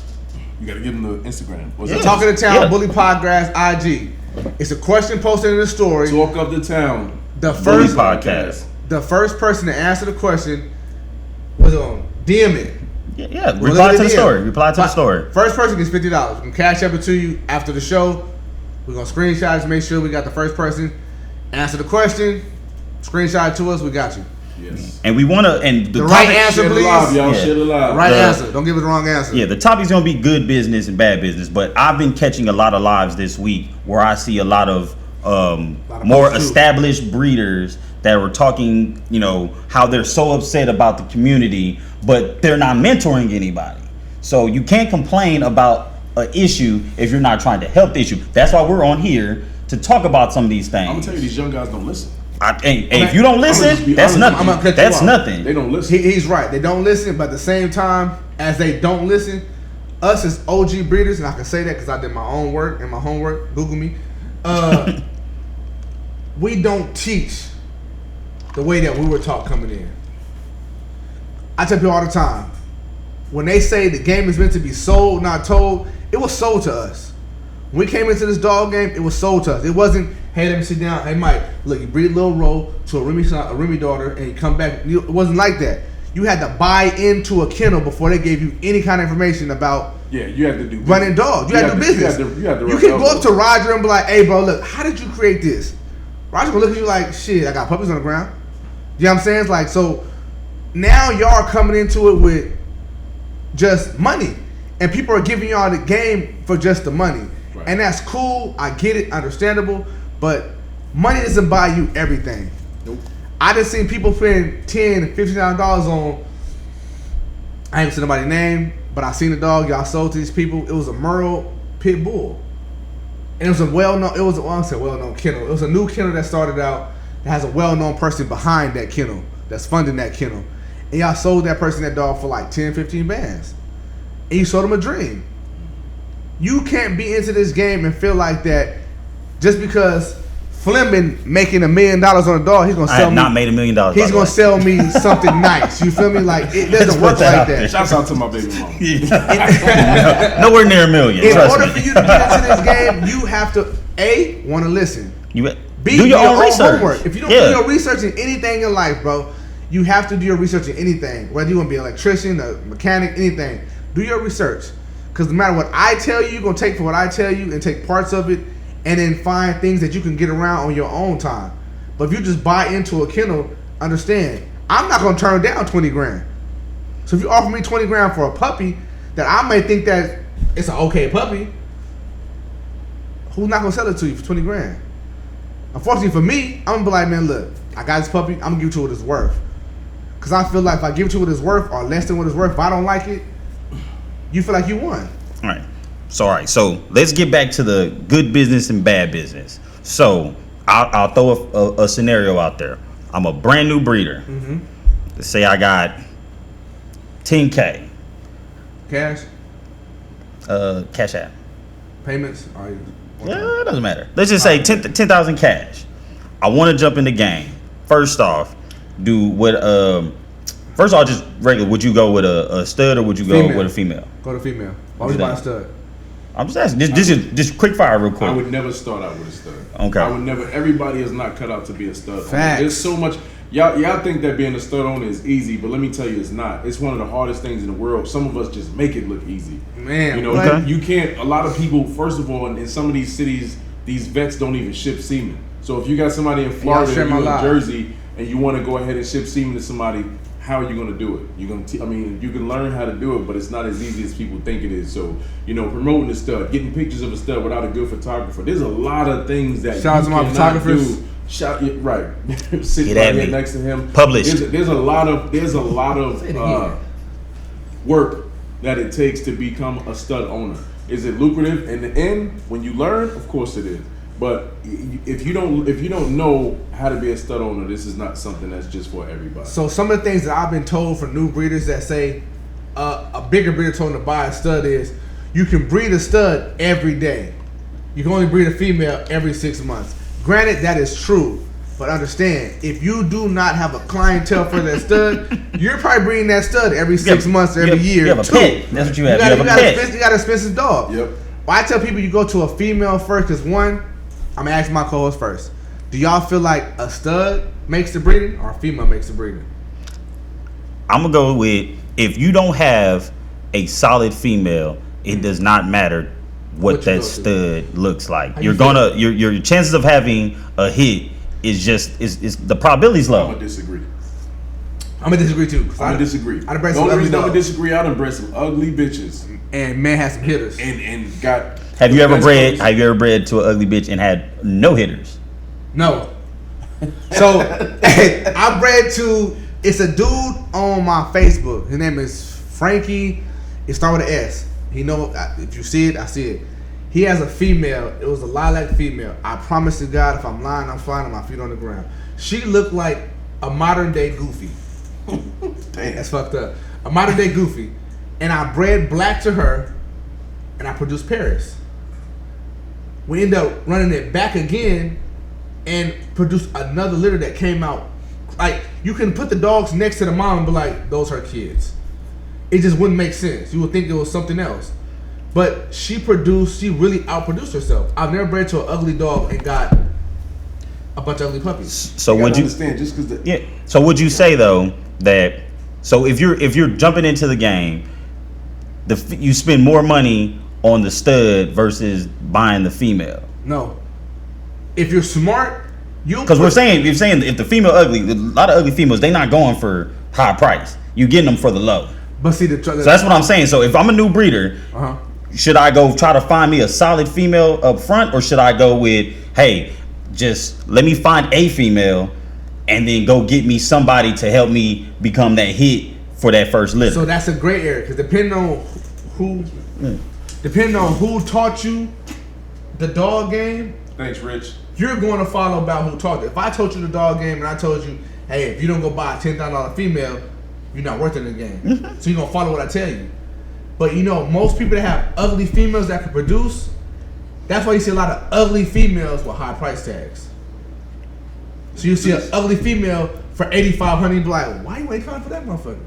S2: You got to give them the Instagram.
S1: Talk of the Town Bully Podcast IG. It's a question posted in the story.
S2: Talk of the Town
S3: Bully Podcast.
S1: The first person to answer the question was on DM it.
S3: Yeah. Reply to the story.
S1: First person gets $50. We can cash up it to you after the show. We're going to screenshot it to make sure we got the first person. Answer the question. Screenshot it to us. We got you.
S2: Yes.
S3: And we want to... And
S1: the right answer, please.
S2: Share the live.
S1: Right answer. Don't give it the wrong answer.
S3: Yeah, the topic's going to be good business and bad business. But I've been catching a lot of lives this week where I see a lot of more established breeders that were talking, how they're so upset about the community, but they're not mentoring anybody. So you can't complain about an issue if you're not trying to help the issue. That's why we're on here to talk about some of these things.
S2: I'm gonna tell you, these young guys don't listen.
S3: If you don't listen, that's nothing. That's nothing.
S2: They don't listen.
S1: He's right. They don't listen, but at the same time, as they don't listen, us as OG breeders, and I can say that because I did my own work and my homework. Google me. We don't teach the way that we were taught coming in. I tell people all the time, when they say the game is meant to be sold, not told, it was sold to us. When we came into this dog game, it was sold to us. It wasn't Hey, let me sit down. Hey, Mike, look, you breed a little roll to a Remy daughter, and you come back. It wasn't like that. You had to buy into a kennel before they gave you any kind of information about.
S2: Yeah, you had to do
S1: running dogs. You had to do business. You can go up to Roger and be like, "Hey, bro, look, how did you create this?" Roger gonna look at you like, "Shit, I got puppies on the ground." You know what I'm saying? It's like, so now y'all are coming into it with just money, and people are giving y'all the game for just the money, right. And that's cool. I get it, understandable, but money doesn't buy you everything.
S2: Nope.
S1: I just seen people spend $10, $15,000 on. I ain't seen nobody's name, but I seen the dog y'all sold to these people. It was a Merle pit bull, and it was a well-known. It was a well-known kennel. It was a new kennel that started out that has a well-known person behind that kennel that's funding that kennel, and y'all sold that person that dog for like 10, 15 bands, and you sold them a dream. You can't be into this game and feel like that just because Fleming making $1 million on a dog, he's gonna sell me. I have
S3: not made $1 million.
S1: He's gonna sell me something nice. You feel me? Like it doesn't work like that.
S2: Shouts out to my baby mama.
S3: Nowhere near $1 million.
S1: In order for you to get into this game, you have to want to listen. B,
S3: do your own research.
S1: Homework. If you don't do your research in anything in life, bro, you have to do your research in anything. Whether you want to be an electrician, a mechanic, anything, do your research. Because no matter what I tell you, you're gonna take for what I tell you and take parts of it. And then find things that you can get around on your own time. But if you just buy into a kennel, understand, I'm not gonna turn down 20 grand. So if you offer me 20 grand for a puppy that I may think that it's an okay puppy, who's not gonna sell it to you for 20 grand? Unfortunately for me, I'm gonna be like, man, look, I got this puppy, I'm gonna give it to what it's worth. Cause I feel like if I give it to what it's worth or less than what it's worth, if I don't like it, you feel like you won.
S3: All right. So, all right, so let's get back to the good business and bad business. So, I'll throw a scenario out there. I'm a brand new breeder. Mm-hmm. Let's say I got $10K.
S1: Cash?
S3: Cash app.
S1: Payments?
S3: Yeah, it doesn't matter. Let's just say 10,000 cash. I want to jump in the game. First off, first off, just regular. Would you go with a stud or would you go with a female?
S1: Go to female. Why would you buy a stud?
S3: I'm just asking. Just quick fire, real quick.
S2: I would never start out with a stud.
S3: Okay.
S2: I would never. Everybody is not cut out to be a stud.
S1: Facts.
S2: There's so much. Y'all think that being a stud owner is easy, but let me tell you, it's not. It's one of the hardest things in the world. Some of us just make it look easy.
S1: Man,
S2: you know, you can't. A lot of people, first of all, in some of these cities, these vets don't even ship semen. So if you got somebody in Florida, or you in Jersey, and you want to go ahead and ship semen to somebody, how are you going to do it? You're going to, you can learn how to do it, but it's not as easy as people think it is. So, promoting the stud, getting pictures of a stud without a good photographer. There's a lot of things that
S1: shout out to my photographers.
S2: Right. Sitting right here next to him.
S3: Published.
S2: There's a lot of work that it takes to become a stud owner. Is it lucrative in the end? When you learn, of course it is. But if you don't know how to be a stud owner, this is not something that's just for everybody.
S1: So some of the things that I've been told from new breeders that say a bigger breeder told them to buy a stud is you can breed a stud every day. You can only breed a female every 6 months. Granted, that is true, but understand, if you do not have a clientele for that stud, you're probably breeding that stud every 6 months, every year.
S3: You have a pet. That's what you have. You
S1: got an expensive dog.
S2: Yep.
S1: Well, I tell people you go to a female first because one, I'm gonna ask my co-host first. Do y'all feel like a stud makes the breeding or a female makes the breeding?
S3: I'm gonna go with, if you don't have a solid female, it does not matter what that stud looks like. Your chances of having a hit is the probability's low.
S2: I'm gonna disagree.
S1: I'm gonna disagree too.
S2: I'm gonna disagree. The only reason I'm gonna disagree, I done bred some ugly bitches.
S1: And man had some hitters.
S2: And got.
S3: Have you ever bred to an ugly bitch and had no hitters?
S1: No. So I bred to. It's a dude on my Facebook. His name is Frankie. It starts with an S. He know if you see it, I see it. He has a female. It was a lilac female. I promise to God, if I'm lying, I'm flying on my feet on the ground. She looked like a modern day Goofy. Damn, that's fucked up. A modern day Goofy. And I bred black to her, and I produced Paris. We ended up running it back again, and produced another litter that came out. Like, you can put the dogs next to the mom and be like, those are her kids. It just wouldn't make sense. You would think it was something else. But she really outproduced herself. I've never bred to an ugly dog and got a bunch of ugly puppies.
S3: So would you
S2: understand just because
S3: yeah? So would you say though that if you're jumping into the game, you spend more money on the stud versus buying the female?
S1: No. If you're smart,
S3: because you're saying if the female ugly, a lot of ugly females, they not going for high price. You getting them for the low.
S1: But see,
S3: so that's what I'm saying. So if I'm a new breeder, should I go try to find me a solid female up front, or should I go with, hey, just let me find a female and then go get me somebody to help me become that hit for that first litter?
S1: So that's a gray area, because depending on who taught you the dog game.
S2: Thanks, Rich.
S1: You're going to follow about who taught you. If I taught you the dog game and I told you, hey, if you don't go buy a $10,000 female, you're not worth it in the game. So you're going to follow what I tell you. But most people that have ugly females that can produce, that's why you see a lot of ugly females with high price tags. So you see an ugly female for $8,500, you be like, why you $8,500 for that motherfucker?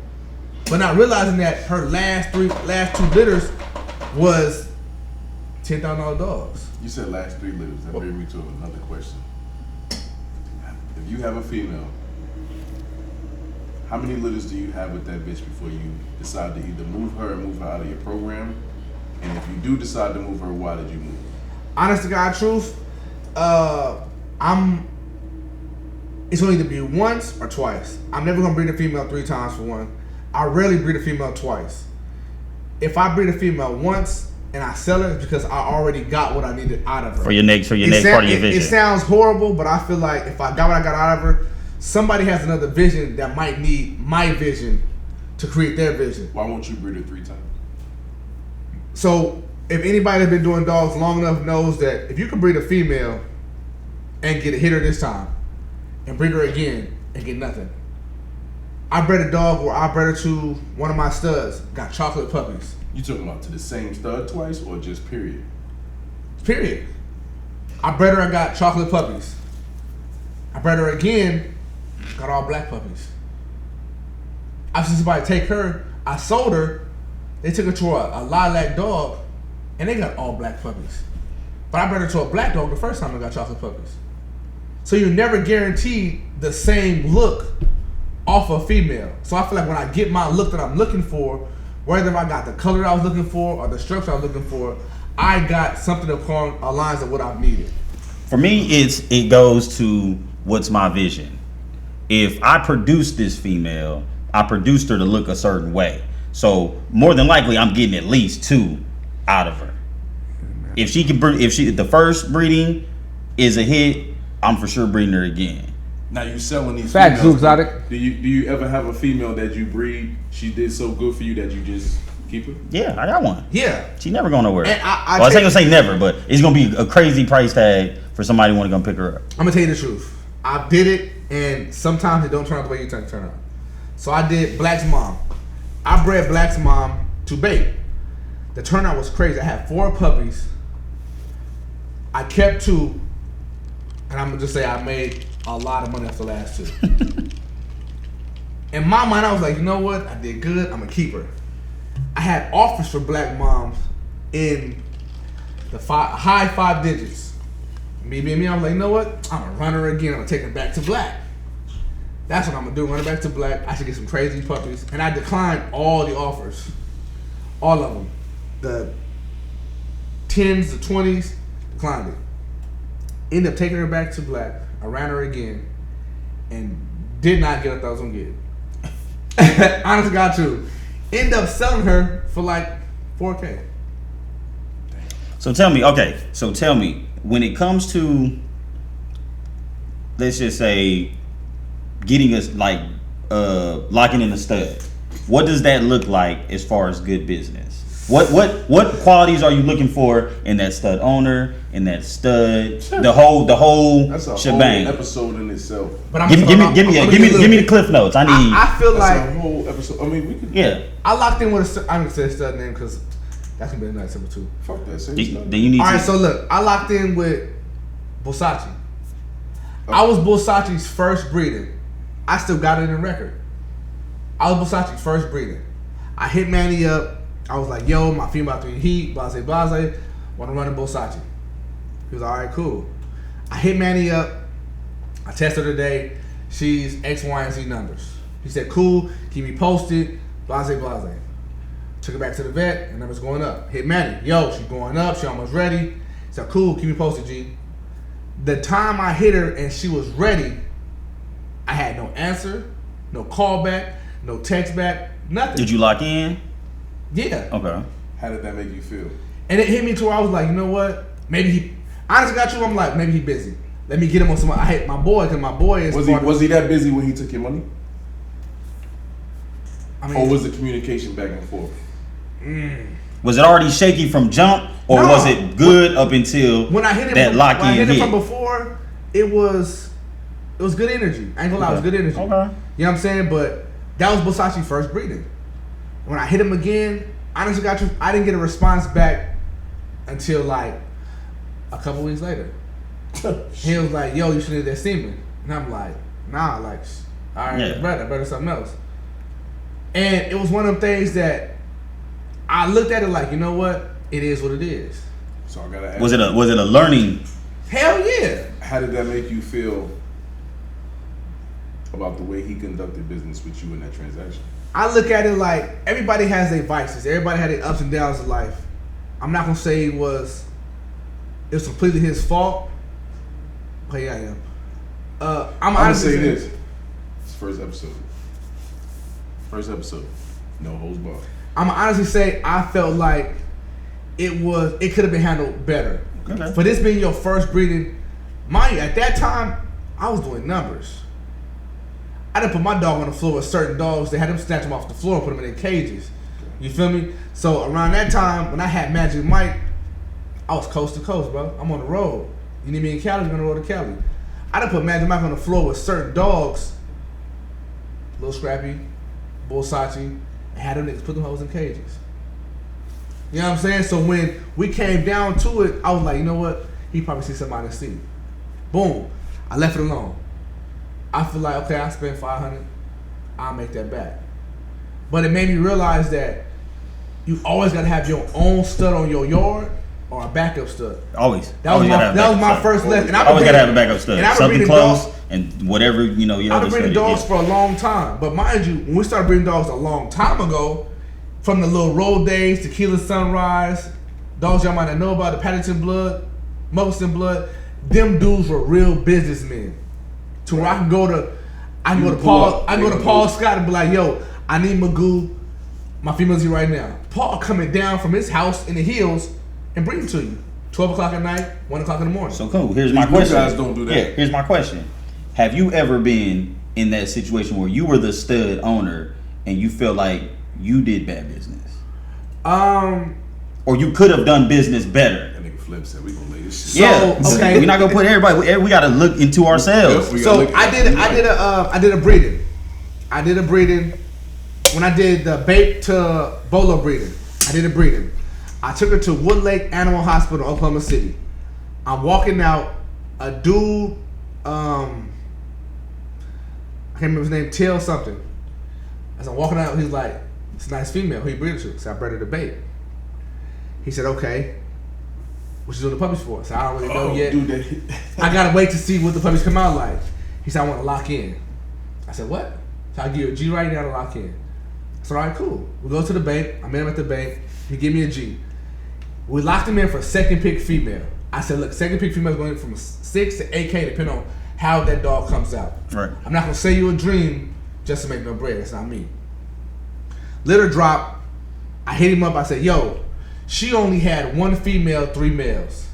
S1: But not realizing that her last two litters was $10,000 dogs.
S2: You said last 3 litters. That brings me to another question. If you have a female, how many litters do you have with that bitch before you decide to either move her or move her out of your program? And if you do decide to move her, why did you move her?
S1: Honest to God truth, it's going to either be once or twice. I'm never going to breed a female 3 times for one. I rarely breed a female twice. If I breed a female once and I sell it, it's because I already got what I needed out of her.
S3: For your next part of your vision.
S1: It sounds horrible, but I feel like if I got what I got out of her, somebody has another vision that might need my vision to create their vision.
S2: Why won't you breed her 3 times?
S1: So if anybody that's been doing dogs long enough knows that if you can breed a female and get a hitter this time and breed her again and get nothing. I bred a dog where I bred her to one of my studs, got chocolate puppies.
S2: You talking about to the same stud twice or just period?
S1: Period. I bred her, I got chocolate puppies. I bred her again, got all black puppies. I seen somebody take her, I sold her, they took her to a lilac dog, and they got all black puppies. But I bred her to a black dog the first time and got chocolate puppies. So you're never guaranteed the same look off a female. So I feel like when I get my look that I'm looking for, whether I got the color I was looking for or the structure I was looking for, I got something along the lines of what I've needed.
S3: For me, it goes to what's my vision. If I produce this female, I produced her to look a certain way. So more than likely, I'm getting at least 2 out of her. If the first breeding is a hit, I'm for sure breeding her again.
S2: Now you selling these
S1: Facts,
S2: females.
S1: Exotic.
S2: Do you ever have a female that you breed? She did so good for you that you just keep her?
S3: Yeah, I got one.
S1: Yeah.
S3: She never going nowhere.
S1: And
S3: I ain't gonna say never, but it's gonna be a crazy price tag for somebody who want to come pick her up.
S1: I'm gonna tell you the truth. I did it, and sometimes it don't turn out the way you turn out. So I did Black's mom. I bred Black's mom to bait. The turnout was crazy. I had 4 puppies. I kept 2, and I'm gonna just say I made a lot of money off the last 2. In my mind, I was like, you know what? I did good. I'm gonna keep her. I had offers for black moms in the high 5 digits. Me, I was like, you know what? I'm gonna run her again. I'm gonna take her back to black. That's what I'm gonna do. Run her back to black. I should get some crazy puppies. And I declined all the offers. All of them. The 10s, the 20s, declined it. Ended up taking her back to black. I ran her again and did not get what I thought I was gonna get. Honest to God, too. End up selling her for like $4K.
S3: So tell me, when it comes to, let's just say, getting us locking in a stud, what does that look like as far as good business? What qualities are you looking for in that stud owner, in that stud, the whole
S2: That's a
S3: shebang?
S2: whole episode in itself.
S1: But
S3: Give me the cliff notes. I need.
S1: I feel like
S2: a whole episode. I mean, we could.
S3: Yeah.
S1: I locked in with I'm gonna say a stud name because that's gonna be a nice number too.
S2: Fuck that. Say
S3: Do
S2: stuff.
S3: you need?
S1: All right,
S3: to,
S1: so look, I locked in with Bulsachi. I was Bulsachi's first breeding. I still got it in the record. I was Bulsachi's first breeding. I hit Manny up. I was like, yo, my female 3 heat, blase, want to run a Bulsachi. He was all right, cool. I hit Manny up. I tested her today. She's X, Y, and Z numbers. He said, cool, keep me posted, blase, blase. Took her back to the vet, and numbers going up. Hit Manny, yo, she's going up, she almost ready. He said, cool, keep me posted, G. The time I hit her and she was ready, I had no answer, no call back, no text back, nothing.
S3: Did you lock in?
S1: Yeah.
S3: Okay.
S2: How did that make you feel?
S1: And it hit me to where I was like, you know what? Maybe he, honestly got you, I'm like, maybe he busy. Let me get him on some, I hate my boy, because my boy is
S2: Was he that busy when he took your money?
S1: I mean,
S2: or was the communication back and forth?
S3: Was it already shaky from jump, or
S1: No.
S3: was it good up until
S1: when I hit him,
S3: that lock
S1: when I
S3: in
S1: hit him
S3: hit?
S1: from before, it was good energy. I ain't gonna lie, it was good energy.
S3: Okay.
S1: You know what I'm saying? But that was Bosacci's first breeding. When I hit him again, honestly got you, I didn't get a response back until like a couple weeks later. He was like, yo, you should have that semen. And I'm like, nah, like, all right,
S3: Yeah.
S1: better something else. And it was one of them things that I looked at it like, you know what? It is what it is.
S2: So I gotta ask.
S3: Was it a learning?
S1: Hell yeah.
S2: How did that make you feel about the way he conducted business with you in that transaction?
S1: I look at it like everybody has their vices. Everybody had their ups and downs in life. I'm not gonna say it was completely his fault. Okay, yeah, I am. I'm
S2: gonna
S1: honestly
S2: say
S1: saying-
S2: this. It's first episode. First episode. No holds barred.
S1: I'm gonna honestly say I felt like it could have been handled better.
S3: Okay.
S1: For this being your first breeding, mind you, at that time I was doing numbers. I didn't put my dog on the floor with certain dogs. They had them snatch them off the floor and put them in their cages. You feel me? So around that time, when I had Magic Mike, I was coast to coast, bro. I'm on the road. You need me in Cali? I'm on the road to Cali. I done put Magic Mike on the floor with certain dogs, Lil Scrappy, Bull Sachi, and had them niggas put them hoes in cages. You know what I'm saying? So when we came down to it, I was like, you know what? He probably see somebody to see. Boom. I left it alone. I feel like, okay, I spent $500, I'll make that back. But it made me realize that you always gotta have your own stud on your yard or a backup stud.
S3: Always.
S1: That was my first lesson. And I've been
S3: Always gotta have a
S1: breeding-
S3: backup stud.
S1: and I've been
S3: Something
S1: breeding
S3: close
S1: dogs-
S3: and whatever your
S1: I've
S3: other
S1: been breeding
S3: stud
S1: dogs
S3: is.
S1: for a long time. But mind you, when we started breeding dogs a long time ago, from the little road days, Tequila Sunrise, dogs y'all might not know about, the Paddington Blood, Moccasin Blood, them dudes were real businessmen. To where I can go to Paul Scott and be like, yo, I need Magoo, my female's here right now. Paul coming down from his house in the hills and bring it to you. 12 o'clock at night, 1 o'clock in the morning.
S3: So cool. Here's my
S2: You
S3: question.
S2: guys don't do that.
S3: Yeah, here's my question. Have you ever been in that situation where you were the stud owner and you feel like you did bad business? Or you could have done business better?
S2: That nigga Flip said we gonna lay this shit.
S3: Yeah.
S1: okay.
S3: We're not gonna put everybody. We gotta look into ourselves.
S2: We
S1: So
S2: gotta look at
S1: I did a breeding. I did a breeding when I did the bait to Bolo breeding. I did a breeding. I took her to Wood Lake Animal Hospital, Oklahoma City. I'm walking out. A dude, I can't remember his name, Till something. As I'm walking out, he's like, "It's a nice female. Who you breeding to?" So I bred her to bait. He said, "Okay, what you doing the puppies for?" I said, "I don't really know yet.
S2: Dude,
S1: I gotta wait to see what the puppies come out like." He said, "I want to lock in." I said, "What?" So I give you a G right now to lock in. I said, "All right, cool. We go to the bank. I met him at the bank. He gave me a G. We locked him in for second pick female. I said, look, second pick female is going from 6 to 8K depending on how that dog comes out.
S3: Right.
S1: I'm not gonna say you a dream just to make no bread. That's not me." Litter drop. I hit him up. I said, "Yo, she only had 1 female, 3 males.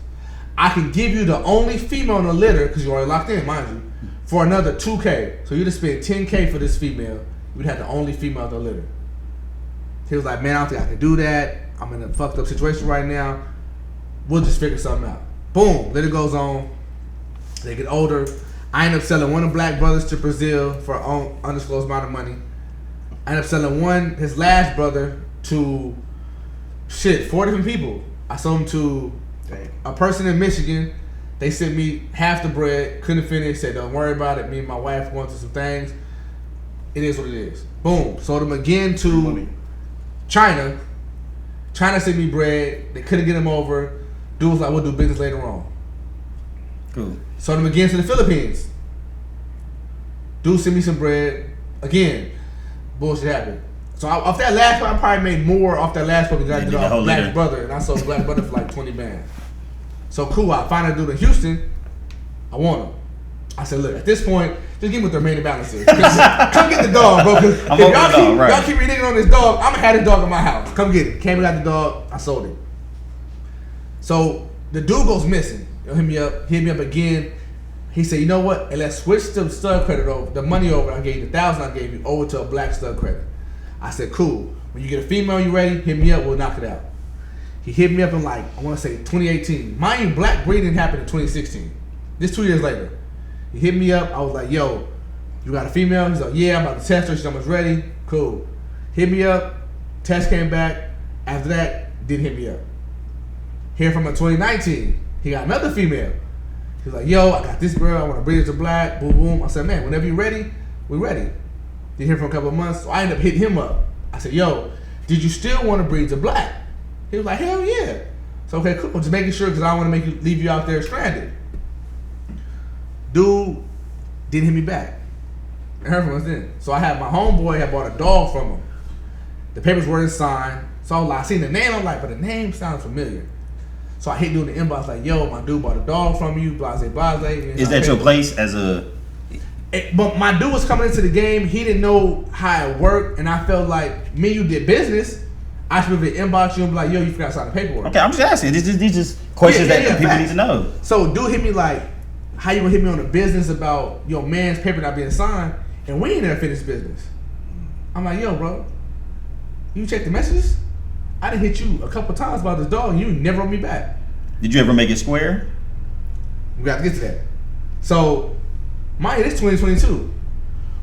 S1: I can give you the only female in the litter because you already locked in, mind you, for another 2K. So you'd have spent 10K for this female. You'd have the only female in the litter." He was like, "Man, I don't think I can do that. I'm in a fucked up situation right now. We'll just figure something out." Boom. Litter goes on. They get older. I end up selling one of the black brothers to Brazil for an undisclosed amount of money. I end up selling his last brother to 4 different people. I sold him to a person in Michigan. They sent me half the bread, couldn't finish, said don't worry about it. Me and my wife going through some things. It is what it is. Boom. Sold him again to China. China sent me bread. They couldn't get him over. Dude was like, "We'll do business later on."
S3: Cool.
S1: Sold him again to the Philippines. Dude sent me some bread. Again, bullshit happened. So off that last one, I probably made more off that last one because I did off Black Brother, and I sold Black Brother for like 20 bands. So cool, I find a dude in Houston. I want him. I said, look, at this point, just give me what the remaining balance is. Come get the dog, bro. Because if y'all keep reneging on this dog, I'm going to have this dog in my house. Come get it. Came and got the dog. I sold it. So the dude goes missing. He'll hit me up again. He said, you know what? And let's switch the stud credit over, the money over. I gave you the $1,000 I gave you over to a black stud credit. I said, cool. When you get a female, you ready? Hit me up. We'll knock it out. He hit me up in like, I want to say 2018. Mind you, black breeding happened in 2016. This 2 years later. He hit me up. I was like, yo, you got a female? He's like, yeah, I'm about to test her. She's almost ready. Cool. Hit me up. Test came back. After that, didn't hit me up. Here from 2019, he got another female. He's like, yo, I got this girl. I want to breed her to black. Boom, boom. I said, man, whenever you're ready, we're ready. Didn't hear for a couple of months. So I ended up hitting him up. I said, yo, did you still want to breed to black? He was like, hell yeah. So, okay, cool. Just making sure because I don't want to leave you out there stranded. Dude didn't hit me back. I heard from us then. So I had my homeboy had bought a dog from him. The papers weren't signed. So I seen the name. I'm like, but the name sounds familiar. So I hit dude in the inbox like, yo, my dude bought a dog from you. Blase, blase.
S3: Is that your place as a?
S1: But my dude was coming into the game. He didn't know how it worked, and I felt like me, you did business. I should be able to inbox you and be like, yo, you forgot to sign the paperwork.
S3: Okay, I'm just asking. These just questions that people need to know.
S1: So dude hit me like, how you gonna hit me on the business about your man's paper not being signed, and we ain't never finished business? I'm like, yo, bro, you check the messages? I done hit you a couple times about this dog, and you never wrote me back.
S3: Did you ever make it square?
S1: We got to get to that. So, mind you, this 2022.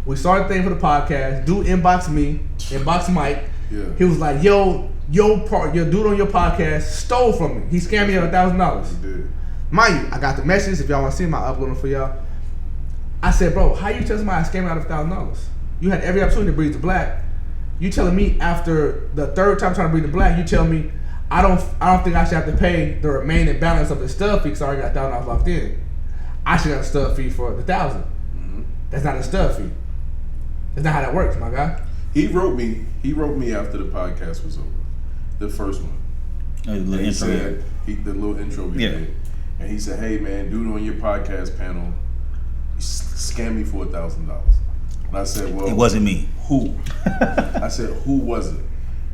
S1: We started the thing for the podcast. Dude inboxed me, inboxed Mike.
S2: Yeah.
S1: He was like, yo, your dude on your podcast stole from me. He scammed me out of $1,000.
S2: He did.
S1: Mind you, I got the message. If y'all want to see them, I'll upload them for y'all. I said, bro, how you tell somebody I scammed out of $1,000? You had every opportunity to breed to black. You telling me after the third time trying to breed to black, you tell me I don't think I should have to pay the remaining balance of the stud fee because I already got $1,000 locked in. I should have a stud fee for the $1,000. Mm-hmm. That's not a stud fee. That's not how that works, my guy.
S2: He wrote me after the podcast was over, the first one.
S3: The little intro.
S2: Said, the little intro we did. And he said, hey man, dude on your podcast panel scammed me for $1,000. And I said, well,
S3: it wasn't me.
S2: Who? I said, who was it?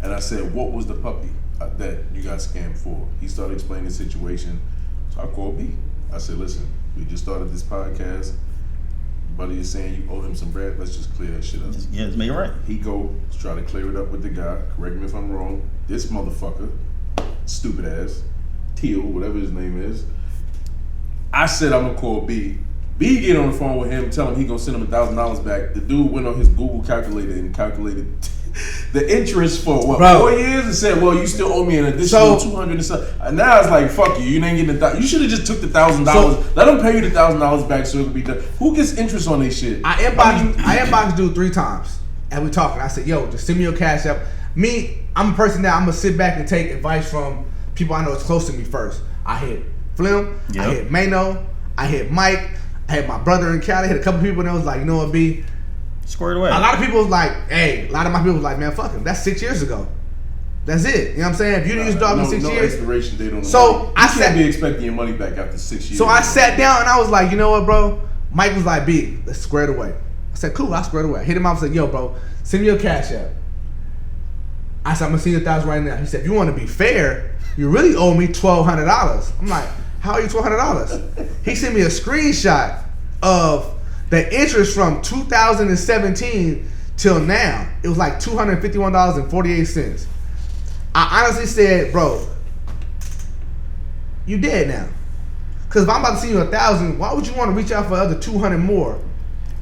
S2: And I said, what was the puppy that you got scammed for? He started explaining the situation. So I called B. I said, listen, we just started this podcast. Buddy is saying you owe him some bread. Let's just clear that shit up.
S3: Yeah, let's make it right.
S2: He go try to clear it up with the guy. Correct me if I'm wrong. This motherfucker, stupid ass, Teal, whatever his name is. I said I'm gonna call B. B get on the phone with him, tell him he gonna send him $1,000 back. The dude went on his Google calculator and calculated the interest for what, 4 years, and said, well, you still owe me an additional 200 and something. And now it's like, fuck you, you ain't getting the you should have just took the $1,000. Let him pay you the $1,000 back so it can be done. Who gets interest on this shit?
S1: I inboxed dude 3 times, and we talking. I said, yo, just send me your cash app. Me, I'm a person that I'm gonna sit back and take advice from people I know is close to me first. I hit Flim, I hit Mano, I hit Mike, I had my brother in Cali, hit a couple people, and it was like, you know what, B?
S3: Squared away.
S1: A lot of people was like, hey, a lot of my people was like, man, fuck him. That's 6 years ago. That's it. You know what I'm saying? If you didn't use dog in 6 years.
S2: No expiration date on the
S1: so
S2: money.
S1: I
S2: can't be expecting your money back after 6 years.
S1: So I sat down and I was like, you know what, bro? Mike was like, B, let's square it away. I said, cool, I squared it away. I hit him up and said, yo, bro, send me your cash app. I said, I'm gonna send you $1,000 right now. He said, if you want to be fair, you really owe me $1,200. I'm like, how are you $1,200? He sent me a screenshot of the interest from 2017 till now. It was like $251.48. I honestly said, bro, you dead now. Because if I'm about to send you $1,000, why would you want to reach out for other 200 more?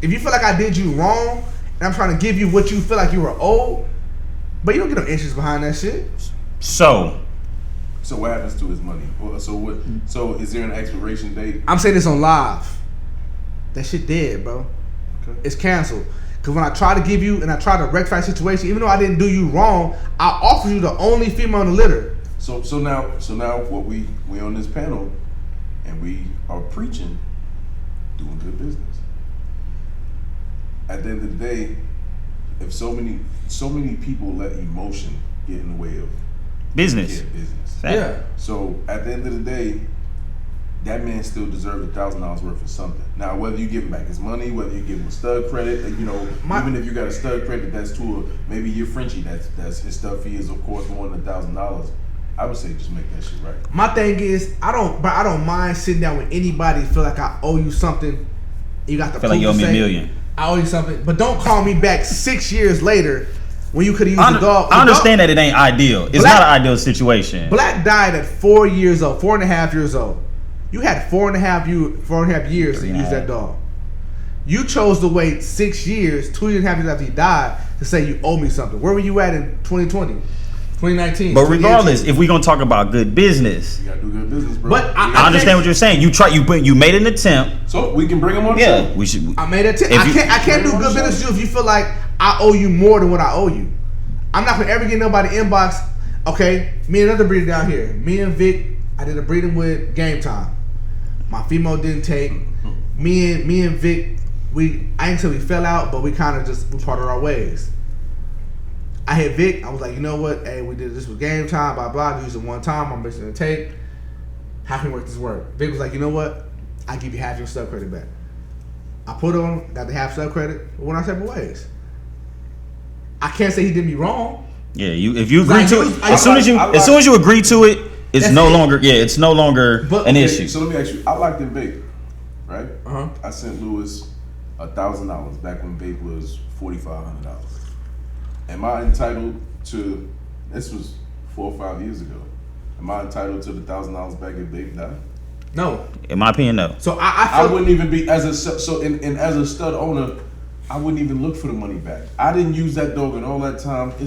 S1: If you feel like I did you wrong and I'm trying to give you what you feel like you were owed, but you don't get no interest behind that shit.
S3: So
S2: what happens to his money? So is there an expiration date?
S1: I'm saying this on live. That shit dead, bro.
S2: Okay.
S1: It's canceled. Because when I try to give you and I try to rectify the situation, even though I didn't do you wrong, I offer you the only female in the litter.
S2: So now what we on this panel and we are preaching doing good business. at the end of the day, if so many people let emotion get in the way of
S3: business.
S1: Yeah.
S2: So at the end of the day, that man still deserves $1,000 worth of something. Now, whether you give him back his money, whether you give him a stud credit, even if you got a stud credit that's to maybe your Frenchie, that's his stud fee is of course more than $1,000. I would say just make that shit right.
S1: My thing is, I don't mind sitting down with anybody and feel like I owe you something. You got the
S3: feel like you owe me $1 million.
S1: I owe you something, but don't call me back 6 years later when you could have used the dog.
S3: I understand that it ain't ideal. It's not an ideal situation.
S1: Black died at 4 years old, 4.5 years old. You had 4.5 years to use that dog. You chose to wait 6 years, 2.5 years after he died, to say you owe me something. Where were you at in 2020, 2019?
S3: But regardless, if we're gonna talk about good business,
S2: you gotta do good business, bro.
S1: But
S3: I understand what you're saying. You made an attempt.
S2: So we can bring him on the show.
S3: We should.
S1: I made an attempt. I can't do good business with you if you feel like I owe you more than what I owe you. I'm not gonna ever get nobody inbox. Okay, me and another breeder down here. Me and Vic, I did a breeding with Game Time. My female didn't take. Me and Vic, I ain't say we fell out, but we kind of just parted our ways. I hit Vic. I was like, you know what? Hey, we did this with Game Time. Blah blah. Use it one time. I'm missing the tape. How can we work this work? Vic was like, you know what? I give you half your sub credit back. I put on, got the half sub credit. We went our separate ways. I can't say he did me wrong.
S3: Yeah, if you agree
S1: Like,
S3: to it, as soon as you agree to it, it's no longer an issue.
S2: So let me ask you, I locked in vape, right?
S1: Uh-huh.
S2: I sent Lewis $1,000 back when vape was $4,500. Am I entitled to? This was 4 or 5 years ago. Am I entitled to the $1,000 back if vape died?
S1: No.
S3: In my opinion, no.
S1: So
S2: I wouldn't even be as a as a stud owner. I wouldn't even look for the money back. I didn't use that dog in all that time. I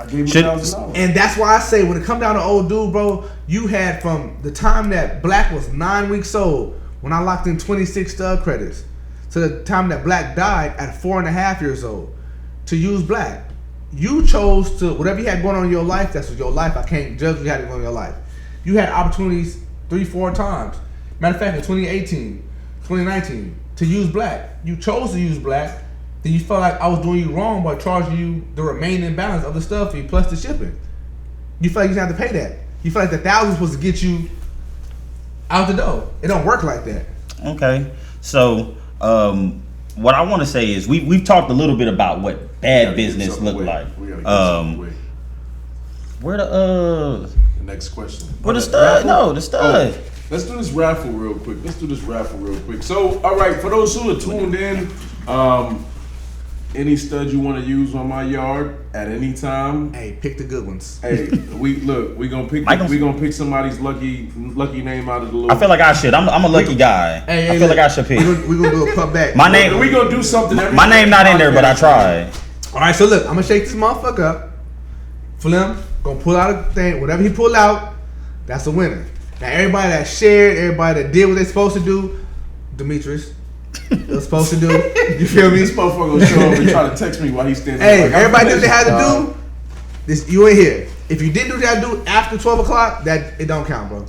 S2: gave him $1,000.
S1: And that's why I say when it come down to old dude, bro, you had from the time that Black was 9 weeks old, when I locked in 26 stud credits, to the time that Black died at 4.5 years old, to use Black. You chose to, whatever you had going on in your life, that's your life. I can't judge what you had going on in your life. You had opportunities 3-4 times. Matter of fact, in 2018, 2019, to use Black. You chose to use Black. Then you felt like I was doing you wrong by charging you the remaining balance of the stuff fee plus the shipping. You feel like you didn't have to pay that. You feel like the $1,000 was supposed to get you out the door. It don't work like that.
S3: Okay. So what I want to say is we've talked a little bit about what bad business look like. Where
S2: the next question.
S3: Where the stud?
S2: Raffle?
S3: No, the stud.
S2: Oh, let's do this raffle real quick. So, all right, for those who are tuned in, any stud you want to use on my yard at any time.
S1: Hey, pick the good ones.
S2: Hey, we gonna pick somebody's lucky name out of the little.
S3: I feel like I should. I'm a lucky guy. I feel like I should pick.
S1: We gonna do a cut back.
S3: My name.
S2: We gonna do something.
S3: My name not in there, but I tried.
S1: All right, so look, I'm gonna shake this motherfucker up. Flim gonna pull out a thing. Whatever he pull out, that's a winner. Now everybody that shared, everybody that did what they supposed to do, Demetrius. They're supposed to do. You feel me?
S2: This motherfucker will show up and try to text me while he's standing.
S1: Hey, everybody did what they had to do. This you ain't here. If you didn't do what you had to do after 12 o'clock, that it don't count, bro.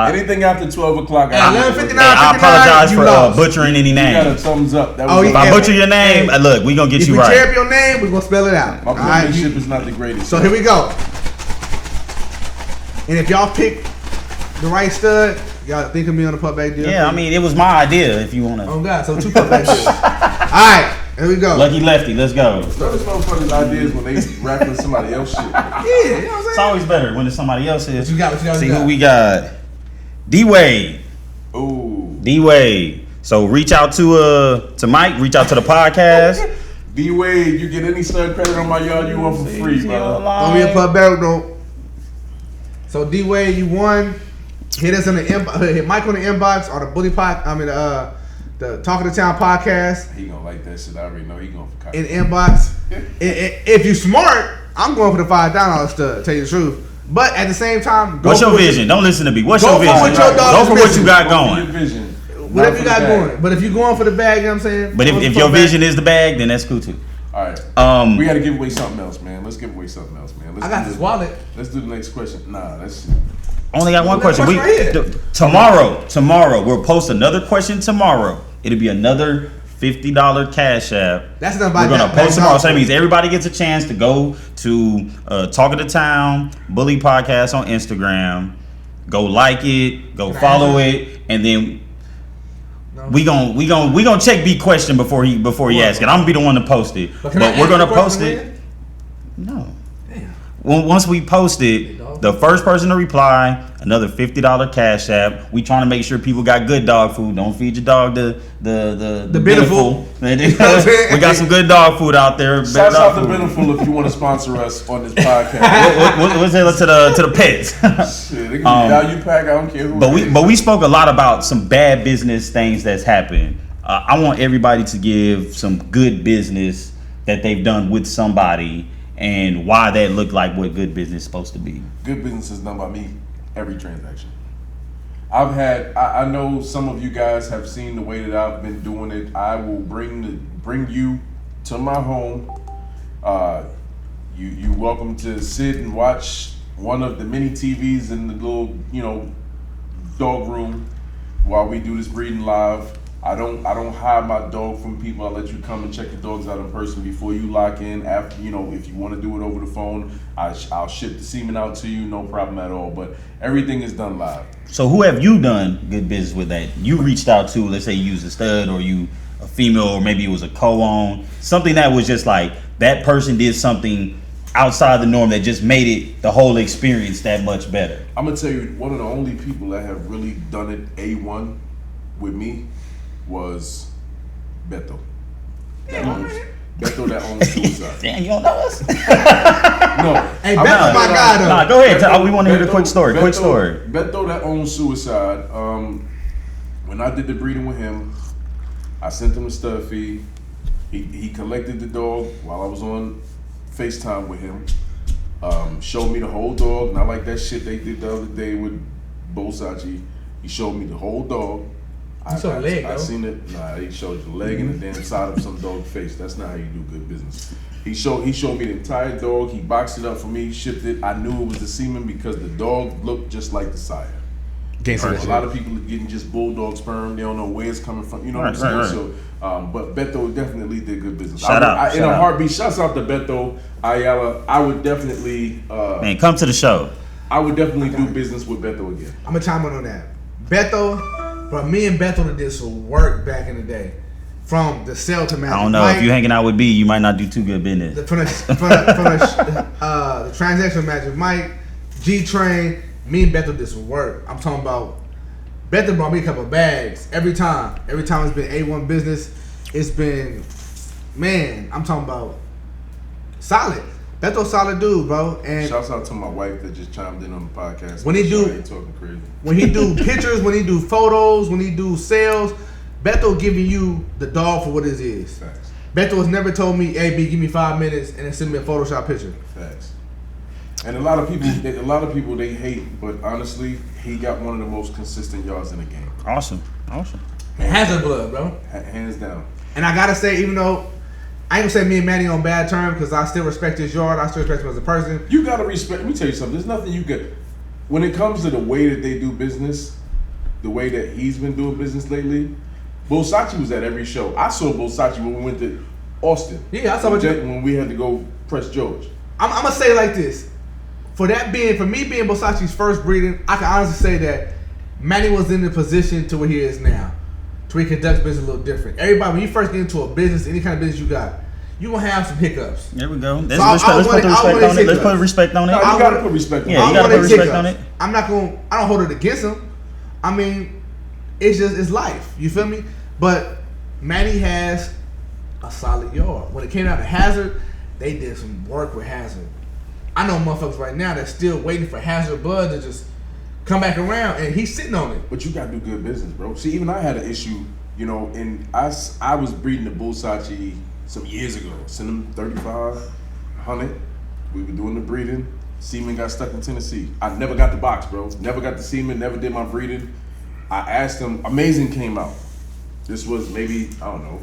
S2: Anything after 12 o'clock.
S1: 11:59.
S3: I apologize for butchering any name.
S2: You got a thumbs up.
S3: If I butcher your name, look, we gonna get you right.
S1: If we tear up your name, we gonna spell it out.
S2: My penmanship is not the greatest.
S1: So here we go. And if y'all pick the right stud, y'all think of me on the putback deal?
S3: Yeah, I mean, it was my idea if you want to.
S1: Oh, God. So 2 putback deals. All right. Here we go.
S3: Lucky Lefty, let's go.
S2: Those motherfuckers' ideas when they rapping somebody else shit.
S1: Yeah, you know what I'm saying?
S3: It's always better when it's somebody else's.
S1: What you got?
S3: See who we got. D-Wade.
S2: Ooh.
S3: D-Wade. So reach out to Mike, reach out to the podcast.
S2: D-Wade, you get any stud credit on my yard, you want for free, brother.
S1: Don't be a putback, though. So D-Wade, you won. Hit us in the inbox. Hit Mike on the inbox or the Bully Pod. I mean the Talk of the Town podcast.
S2: He gonna like that shit. I already know he gonna for
S1: in the inbox. If you smart, I'm going for the $5,000 stud. Tell you the truth. But at the same time,
S3: what's your vision? Don't listen to me. What's your vision?
S1: Go
S3: for what you got going.
S1: Whatever you got going. But if you're going for the bag, you know what I'm saying?
S3: But if your vision is the bag, then that's cool too.
S2: All right. We got to give away something else, man. Let's give away something else, man.
S1: I got this wallet.
S2: Let's do the next question. Nah, that's.
S3: Only got one question. Tomorrow, we'll post another question tomorrow. It'll be another $50 Cash App.
S1: That's not
S3: We're gonna post tomorrow. So that means everybody gets a chance to go to Talk of the Town Bully Podcast on Instagram. Go like it, go follow it, and then we gonna check B question before he asks it. I'm gonna be the one to post it, but we're gonna post it. No. Damn. Once we post it, the first person to reply, another $50 Cash App. We trying to make sure people got good dog food. Don't feed your dog the Beneful. We got some good dog food out there.
S2: Shout out to Beneful if you want to sponsor us on this podcast.
S3: What's it to the pets?
S2: Shit, it can be value pack. I don't care who.
S3: But we spoke a lot about some bad business things that's happened. I want everybody to give some good business that they've done with somebody and why that looked like what good business is supposed to be. Good
S2: business is done by me every transaction. I know some of you guys have seen the way that I've been doing it. I will bring you to my home. You welcome to sit and watch one of the mini TVs in the little, dog room while we do this breeding live. I don't hide my dog from people. I let you come and check the dogs out in person before you lock in. After, if you want to do it over the phone, I'll ship the semen out to you, no problem at all. But everything is done live.
S3: So who have you done good business with that you reached out to? Let's say you was a stud or you a female, or maybe it was a co-own, something that was just like that person did something outside the norm that just made it the whole experience that much better.
S2: I'm gonna tell you, one of the only people that have really done it A1 with me was Beto. Beto that owns Suicide.
S3: Damn, you don't know us?
S2: No.
S1: Hey, Beto's my guy though.
S3: Nah, go ahead. We want to hear the quick story.
S2: Beto that owns Suicide. When I did the breeding with him, I sent him a stud feed. He collected the dog while I was on FaceTime with him. Showed me the whole dog, not like that shit they did the other day with Bosachi. He showed me the whole dog. I seen it. Nah, he showed the leg and the damn side of some dog's face. That's not how you do good business. He showed me the entire dog. He boxed it up for me, shipped it. I knew it was the semen because the dog looked just like the sire. A lot of people are getting just bulldog sperm. They don't know where it's coming from. You know what I'm saying? Right. So, but Beto definitely did good business.
S3: Shout out.
S2: In a heartbeat. Shouts out to Beto, Ayala. I would definitely.
S3: Man, come to the show.
S2: I would definitely do business with Beto again.
S1: I'm gonna chime in on that. Beto. But me and Beto did some work back in the day, from the sale to Magic.
S3: I don't know if you hanging out with B, you might not do too good business.
S1: From the transaction Magic Mike, G Train, me and Beto did some work. I'm talking about Beto brought me a couple of bags every time. Every time it's been A1 business, it's been, man, I'm talking about solid. Beto's solid dude, bro. And
S2: shouts out to my wife that just chimed in on the podcast.
S1: When he do pictures, when he do photos, when he do sales, Beto giving you the dog for what it is.
S2: Facts.
S1: Beto has never told me, "Hey, B, give me 5 minutes and then send me a Photoshop picture."
S2: Facts. And a lot of people they hate, but honestly, he got one of the most consistent yards in the game.
S3: Awesome.
S1: Hazard blood, bro.
S2: Hands down.
S1: And I gotta say, even though I ain't gonna say me and Manny on bad terms, because I still respect his yard. I still respect him as a person.
S2: You gotta respect. Let me tell you something. There's nothing you can. When it comes to the way that they do business, the way that he's been doing business lately, Bosachi was at every show. I saw Bosachi when we went to Austin.
S1: Yeah, I saw
S2: when we had to go press George.
S1: I'm gonna say it like this. For me being Bosachi's first breeding, I can honestly say that Manny was in the position to where he is now, to where he conducts business a little different. Everybody, when you first get into a business, any kind of business you got, you gonna have some hiccups.
S3: There we go. Let's put respect on it.
S2: No, you gotta put respect on it.
S3: Yeah, you gotta put respect on it.
S1: I don't hold it against him. I mean, it's life. You feel me? But Manny has a solid yard. When it came out to Hazard, they did some work with Hazard. I know motherfuckers right now that's still waiting for Hazard blood to just come back around, and he's sitting on it.
S2: But you gotta do good business, bro. See, even I had an issue, and I was breeding the Bosachi some years ago. Sent him 3,500. We were doing the breeding. Semen got stuck in Tennessee. I never got the box, bro. Never got the semen. Never did my breeding. I asked him. Amazing came out. This was maybe, I don't know,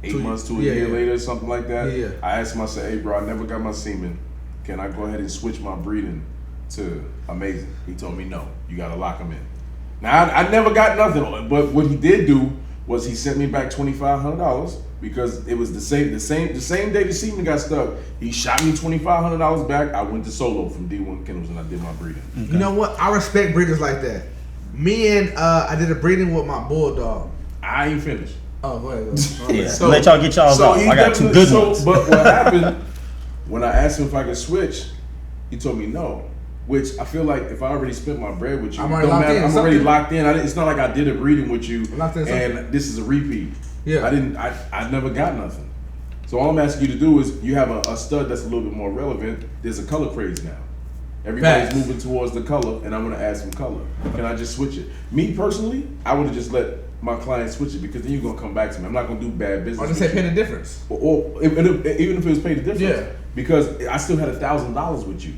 S2: 8 months to a year later, something like that.
S1: Yeah.
S2: I asked him. I said, "Hey, bro, I never got my semen. Can I go ahead and switch my breeding to Amazing?" He told me no. You gotta lock him in. Now I never got nothing, but what he did do was he sent me back $2,500 because it was the same day the semen got stuck. He shot me $2,500 back. I went to solo from D1 Kennels and I did my breeding.
S1: Okay. You know what? I respect breeders like that. Me and I did a breeding with my bulldog.
S2: I ain't finished.
S1: Oh, go ahead.
S3: Yeah. So, let y'all get y'all off. I got two good ones.
S2: But what happened when I asked him if I could switch, he told me no. Which I feel like if I already spent my bread with you, I'm already locked in. It's not like I did a breeding with you and this is a repeat.
S1: Yeah.
S2: I never got nothing. So all I'm asking you to do is you have a stud that's a little bit more relevant. There's a color craze now. Everybody's moving towards the color, and I'm gonna add some color. Can I just switch it? Me personally, I would have just let my client switch it because then you're gonna come back to me. I'm not gonna do bad business.
S1: Or just say pay the difference.
S2: Or even if it was pay the difference.
S1: Yeah.
S2: Because I still had $1,000 with you.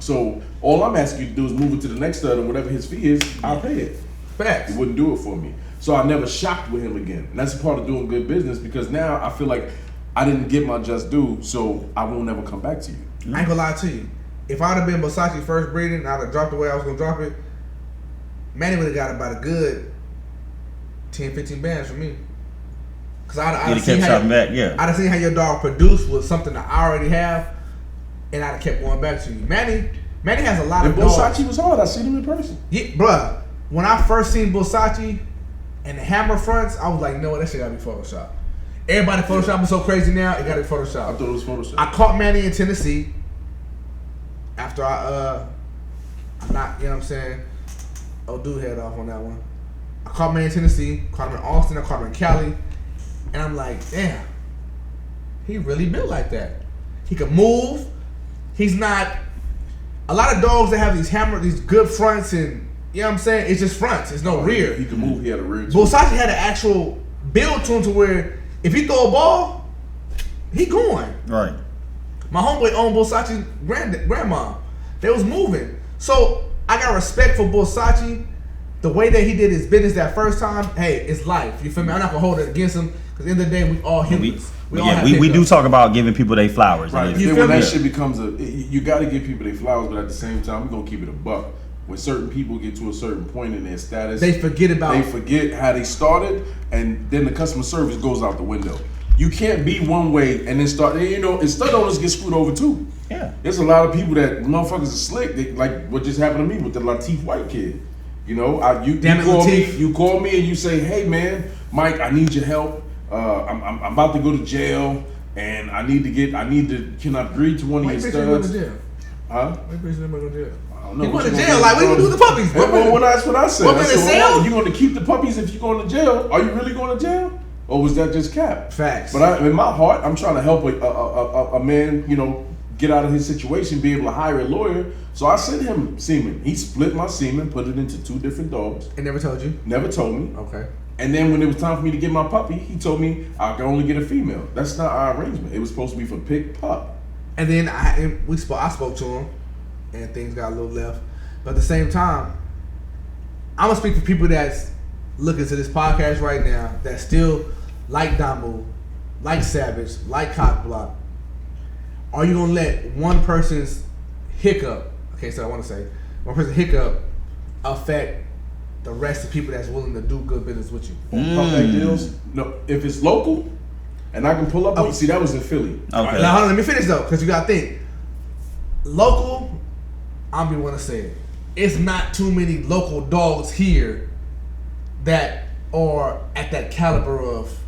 S2: So all I'm asking you to do is move it to the next stud, and whatever his fee is, I'll pay it.
S1: Facts.
S2: He wouldn't do it for me. So I never shopped with him again. And that's a part of doing good business because now I feel like I didn't get my just due, so I won't ever come back to you.
S1: I ain't gonna lie to you. If I'd have been Versace first breeding and I'd have dropped the way I was gonna drop it, Manny would have got about a good 10, 15 bands from me. Cause I'd have seen I'd have seen how your dog produced with something that I already have, and I'd have kept going back to you. Manny has a lot of dogs.
S2: Versace was hard. I seen him in person.
S1: Yeah, bruh. When I first seen Versace and the hammer fronts, I was like, no, that shit gotta be Photoshop. Everybody Photoshop is so crazy now, it gotta be Photoshop.
S2: I thought it was Photoshop.
S1: I caught Manny in Tennessee after I'm not, you know what I'm saying? Oh, dude head off on that one. I caught Manny in Tennessee, caught him in Austin, I caught him in Cali, and I'm like, damn, he really built like that. He could move. He's not. A lot of dogs that have these good fronts and, you know what I'm saying? It's just fronts. It's no rear.
S2: He could move. He had a rear too.
S1: Versace had an actual build to him to where if he throw a ball, he going.
S3: Right.
S1: My homeboy owned Versace's grandma. They was moving. So I got respect for Versace. The way that he did his business that first time, hey, it's life. You feel me? I'm not gonna hold it against him because at the end of the day, we all humans. We
S3: do talk about giving people their flowers.
S2: Right. When that shit becomes you got to give people their flowers, but at the same time, we're gonna keep it a buck. When certain people get to a certain point in their status,
S1: they forget
S2: how they started, and then the customer service goes out the window. You can't be one way and then start. You know, and stud owners get screwed over too.
S3: Yeah.
S2: There's a lot of people that motherfuckers are slick. They, like what just happened to me with the Latif White kid. You know, you call me and you say, "Hey man, Mike, I need your help. I'm about to go to jail, and can I breed to one of your studs?" Huh?
S1: Why you never go to jail?
S2: I don't know.
S1: You going to jail? Like, what you gonna do with the puppies?
S2: That's what I said.
S1: What, sale?
S2: You going to keep the puppies if you're going to jail? Are you really going to jail? Or was that just cap?
S1: Facts.
S2: But in my heart, I'm trying to help a man, you know, get out of his situation, be able to hire a lawyer. So I sent him semen. He split my semen, put it into 2 different dogs.
S1: And never told you?
S2: Never told me.
S1: Okay.
S2: And then when it was time for me to get my puppy, he told me I can only get a female. That's not our arrangement. It was supposed to be for pick pup.
S1: And then I spoke to him, and things got a little left. But at the same time, I'm gonna speak for people that's looking to this podcast right now that still like Damu, like Savage, like Cockblock. Are you gonna let one person's hiccup? Okay, so I want to say one person's hiccup affect the rest of people that's willing to do good business with you?
S2: Puppback deals? No, if it's local and I can pull up.
S1: Oh.
S2: See, that was in Philly.
S3: Okay.
S1: Right, now hold on, let me finish though, because you gotta think. Local, I'm gonna want to say it. It's not too many local dogs here that are at that caliber of.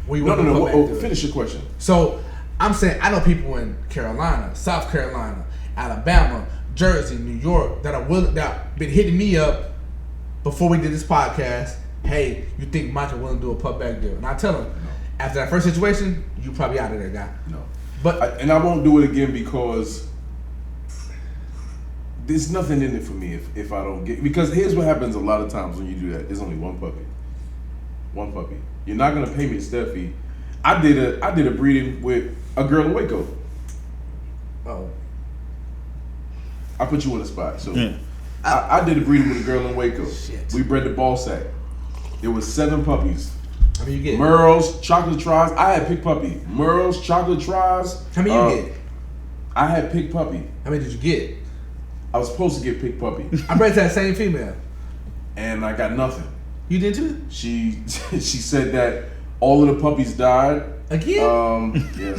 S2: No. Finish your question.
S1: So I'm saying I know people in Carolina, South Carolina, Alabama, Jersey, New York that are willing, that been hitting me up before we did this podcast. Hey, you think Michael willing to do a putback deal? And I tell him, after that first situation, you probably out of there, guy.
S2: No,
S1: but
S2: I won't do it again because there's nothing in it for me if I don't get. Because here's what happens a lot of times when you do that. There's only one puppy. One puppy. You're not gonna pay me the step fee. I did a breeding with a girl in Waco.
S1: Oh.
S2: I put you on the spot. So I did a breeding with a girl in Waco.
S1: Shit.
S2: We bred the ball sack. There was 7 puppies.
S1: How many you get?
S2: Merles, chocolate tries. I had pig puppy. Merles, chocolate tries.
S1: How many you get?
S2: I had pig puppy.
S1: How many did you get?
S2: I was supposed to get pig puppy.
S1: I bred that same female.
S2: And I got nothing.
S1: You did too?
S2: She said that all of the puppies died.
S1: Again?
S2: Yeah.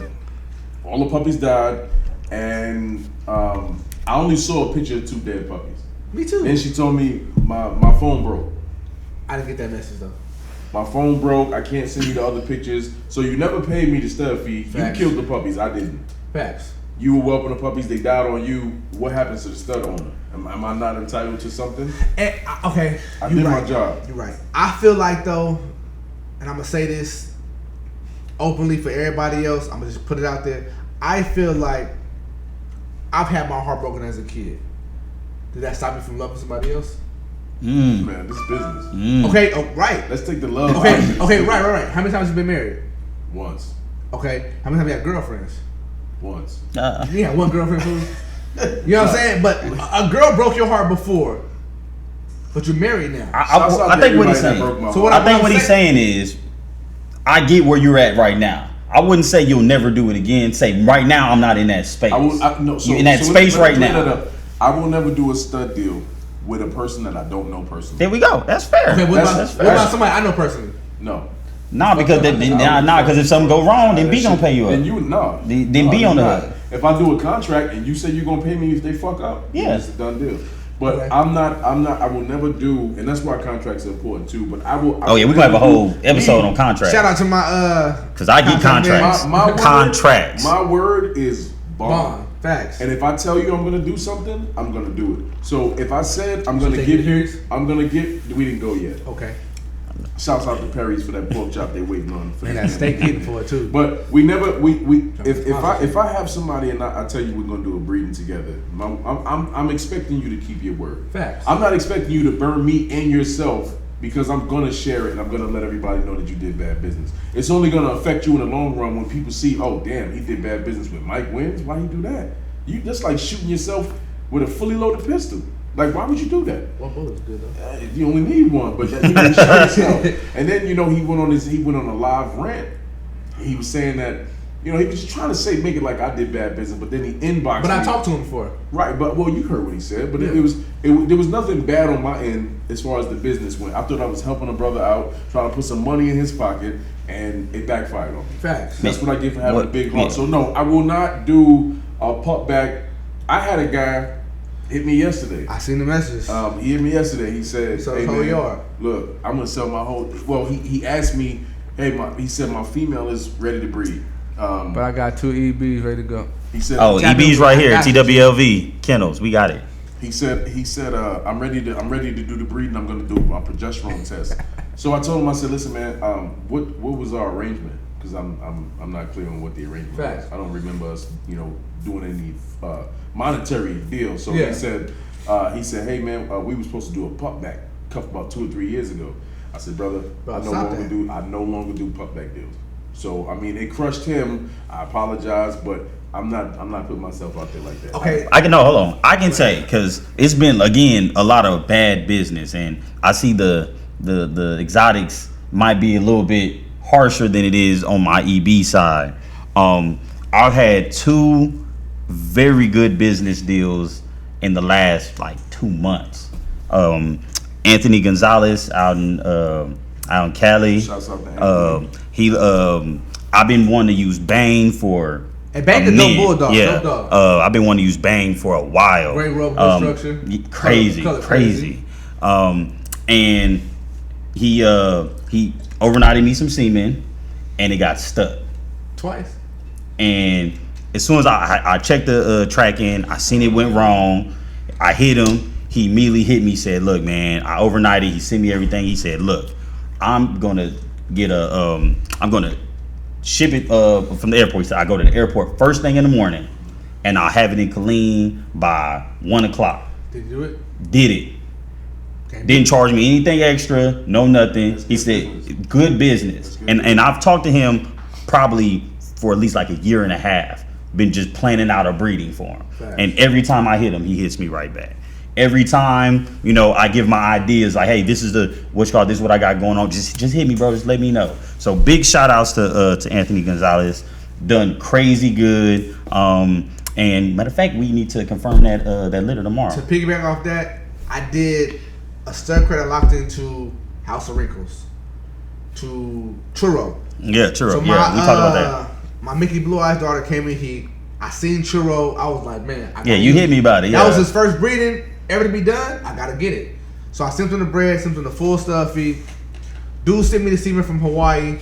S2: All the puppies died, and I only saw a picture of 2 dead puppies.
S1: Me too.
S2: Then she told me my phone broke.
S1: I didn't get that message though.
S2: My phone broke. I can't send you the other pictures. So you never paid me the stud fee.
S1: Facts.
S2: You killed the puppies. I didn't.
S1: Facts.
S2: You were whelping the puppies. They died on you. What happens to the stud owner? Am I not entitled to something?
S1: Okay.
S2: I did my job.
S1: You're right. I feel like though, and I'm gonna say this openly for everybody else. I'm gonna just put it out there. I feel like I've had my heart broken as a kid. Did that stop me from loving somebody else?
S2: Man, this is business.
S1: Okay. Oh, right.
S2: Let's take the love.
S1: Okay.
S2: out of this.
S1: Okay. Right. How many times you been married?
S2: Once.
S1: Okay. How many times you had girlfriends?
S2: Once.
S1: You had one girlfriend, fool. You know what I'm saying? But a girl broke your heart before, but you're married now.
S3: I think what he's saying.
S1: So
S3: I think what he's saying is, I get where you're at right now. I wouldn't say you'll never do it again. Say right now, I'm not in that space. You're in that space right now.
S2: I will never do a stud deal with a person that I don't know personally.
S3: There we go. That's fair.
S1: Okay, what
S3: That's
S1: about somebody I know personally?
S2: No.
S3: Nah, because because if something go wrong, then B gonna pay you up. Then B on the hook.
S2: If I do a contract and you say you're gonna pay me if they fuck up,
S3: yeah,
S2: it's a done deal. But okay. I will never do, and that's why contracts are important too. But I will.
S3: We gonna have a whole episode on contracts.
S1: Shout out to my
S3: because I get contracts. Contracts.
S2: My word is bond.
S1: Facts.
S2: And if I tell you I'm gonna do something, I'm gonna do it. So if I said I'm gonna give you, we didn't go yet.
S1: Okay.
S2: Shouts out to Perry's for that pork chop they waiting on.
S1: And that steak eating for it too.
S2: But we if I have somebody and I tell you we're gonna do a breeding together, I'm expecting you to keep your word.
S1: Facts.
S2: I'm not expecting you to burn me and yourself because I'm gonna share it and I'm gonna let everybody know that you did bad business. It's only gonna affect you in the long run when people see, oh damn, he did bad business with Mike Wins. Why you do that? You just like shooting yourself with a fully loaded pistol. Like, why would you do that?
S1: One bullet's good though.
S2: You only need one, but you know, and then he went on a live rant. He was saying that he was just trying to make it like I did bad business, but then he inboxed.
S1: But I talked to him before. Right,
S2: but you heard what he said. But there was nothing bad on my end as far as the business went. I thought I was helping a brother out, trying to put some money in his pocket, and it backfired on me.
S1: Facts.
S2: That's what I get for having a big heart. So no, I will not do a pup back. I had a guy hit me yesterday.
S1: I seen the messages.
S2: He hit me yesterday. He said,
S1: "Hey man,
S2: look, I'm gonna sell my whole." Well, he asked me, he said my female is ready to breed.
S1: But I got 2 EBs ready to go.
S2: He said,
S3: EBs right here, TWLV kennels. We got it.
S2: He said, I'm ready to do the breeding. I'm gonna do my progesterone test. So I told him, I said, listen, man, what was our arrangement? Because I'm not clear on what the arrangement was. I don't remember us, doing any monetary deal. So he said, hey man, we were supposed to do a pup back about 2 or 3 years ago. I said, brother, I no longer do pup back deals. So I mean, it crushed him. I apologize, but I'm not putting myself out there like that.
S1: Okay,
S3: hold on. I can say because it's been again a lot of bad business, and I see the exotics might be a little bit harsher than it is on my EB side. I've had 2 very good business deals in the last 2 months. Anthony Gonzalez out in Cali.
S2: Shouts out to Anthony.
S3: I've been wanting to use Bane for.
S1: And Bane is no bulldog.
S3: Yeah.
S1: No dog.
S3: I've been wanting to use Bane for a while.
S1: Great rubber structure.
S3: Crazy. And he overnighted me some semen, and it got stuck
S1: twice.
S3: And as soon as I checked the track in, I seen it went wrong. I hit him. He immediately hit me. Said, "Look, man, I overnighted." He sent me everything. He said, "Look, I'm gonna get I'm gonna ship it from the airport." He said, "I go to the airport first thing in the morning, and I'll have it in Killeen by 1:00."
S1: Did you do it?
S3: Did it. Okay. Didn't charge me anything extra. No nothing. He said, "Good business." And I've talked to him probably for at least a year and a half. Been just planning out a breeding for him. Right. And every time I hit him, he hits me right back. Every time, I give my ideas like, hey, this is this is what I got going on. Just hit me, bro. Just let me know. So big shout outs to Anthony Gonzalez. Done crazy good. And matter of fact, we need to confirm that litter tomorrow.
S1: To piggyback off that, I did a stud credit locked into House of Wrinkles to Churro.
S3: Yeah, Churro.
S1: So
S3: We talked about that.
S1: My Mickey Blue Eyes daughter came in heat. I seen Churro. I was like, man.
S3: You hit me about it. Yeah.
S1: That was his first breeding. Ever to be done, I gotta get it. So I sent him the bread, sent him the full stuff feed. Dude sent me the semen from Hawaii.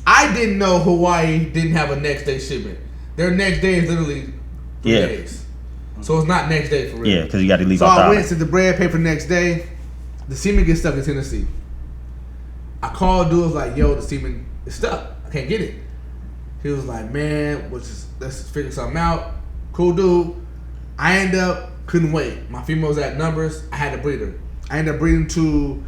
S1: I didn't know Hawaii didn't have a next day shipment. Their next day is literally 3 days. So it's not next day for real.
S3: Yeah, because you got to leave
S1: So
S3: out the
S1: I went,
S3: island.
S1: sent the bread, paid for the next day. The semen gets stuck in Tennessee. I called dude, was like, yo, the semen is stuck. I can't get it. He was like, man, let's figure something out. Cool dude. I end up, couldn't wait. My female was at numbers. I had to breed her. I ended up breeding to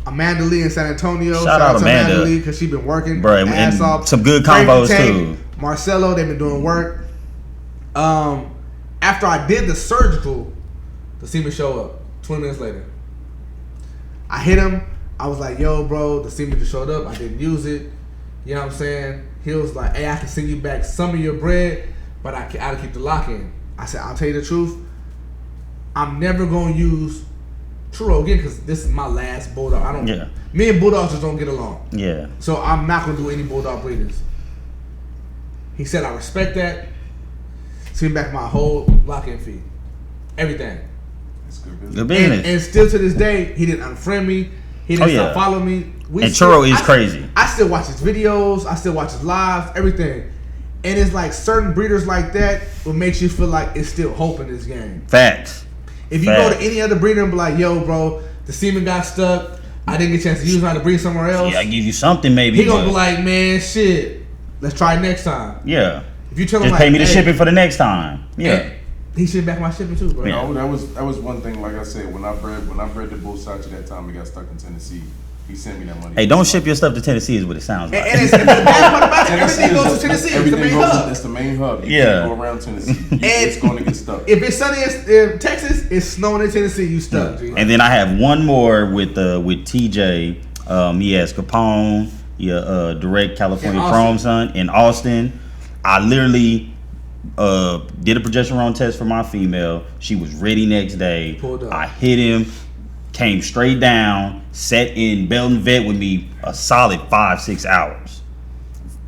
S1: Amanda Lee in San Antonio.
S3: Shout out to Amanda
S1: Lee because she's been working
S3: Bro,
S1: ass
S3: and
S1: off.
S3: some good
S1: Frank
S3: combos
S1: Tank,
S3: too.
S1: Marcelo, they've been doing work. After I did the surgical, the semen showed up 20 minutes later. I hit him. I was like, yo, bro, the semen just showed up. I didn't use it. You know what I'm saying? He was like, hey, I can send you back some of your bread, but I gotta keep the lock in. I said, I'll tell you the truth. I'm never gonna use Churro again because this is my last bulldog. Me and bulldogs just don't get along.
S3: Yeah.
S1: So I'm not gonna do any bulldog breedings. He said, I respect that. Send back my whole lock-in fee. Everything.
S2: It's good business.
S3: Good business.
S1: And still to this day, he didn't unfriend me. He didn't stop following me.
S3: And Churro is crazy.
S1: I still watch his videos. I still watch his lives. Everything. And it's like certain breeders like that will make you feel like it's still hope in this game.
S3: Facts.
S1: If you go to any other breeder and be like, yo, bro, the semen got stuck. I didn't get a chance to use it. I had to breed somewhere else.
S3: Yeah, I give you something maybe.
S1: He gonna be like, man, shit. Let's try it next time.
S3: Yeah.
S1: If you tell him
S3: just
S1: like,
S3: pay me the shipping for the next time. Yeah.
S1: Hey, he should back my shipping too, bro.
S2: You know, that was one thing. Like I said, when I bred the bull Sachi that time, he got stuck in Tennessee. He sent me that money.
S3: Hey, don't ship your stuff to Tennessee is what it sounds like.
S1: And it's the bad part about it. Everything goes to Tennessee. It's the main hub.
S2: That's the main hub. You
S3: Yeah.
S2: can't go around Tennessee. It's going to get stuck.
S1: If it's sunny in Texas, it's snowing in Tennessee, you stuck. G.
S3: And then I have one more with TJ. He has Capone, Direct California Chrome Son in Austin. I literally did a progesterone test for my female. She was ready next day.
S1: Pulled up.
S3: I hit him, came straight down, sat in Belton Vet with me a solid 5-6 hours.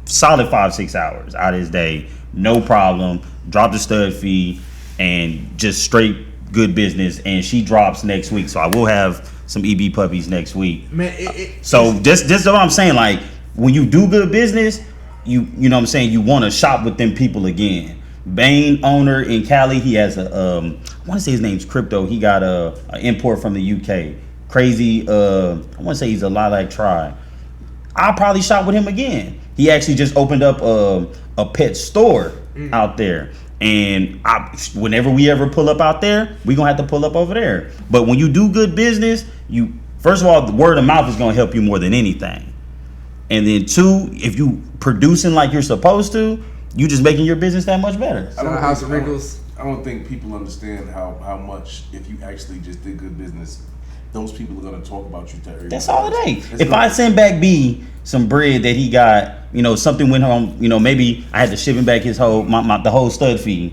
S3: Solid 5-6 hours out of his day. No problem. Dropped the stud fee and just straight good business. And she drops next week. So I will have some EB puppies next week.
S1: Man,
S3: so just what I'm saying, like when you do good business, you know what I'm saying, you want to shop with them people again. Bain owner in Cali, he has I want to say his name's Crypto. He got a import from the UK. Crazy, I want to say he's a Lilac Tri. I'll probably shop with him again. He actually just opened up a pet store out there. And whenever we ever pull up out there, we gonna have to pull up over there. But when you do good business, first of all, the word of mouth is gonna help you more than anything. And then two, if you producing like you're supposed to, you just making your business that much better.
S2: I don't think people understand how much, if you actually just did good business, those people are gonna talk about you to everybody.
S3: That's all it is. If I send back B some bread that he got, something went home, maybe I had to ship him back his whole the whole stud fee.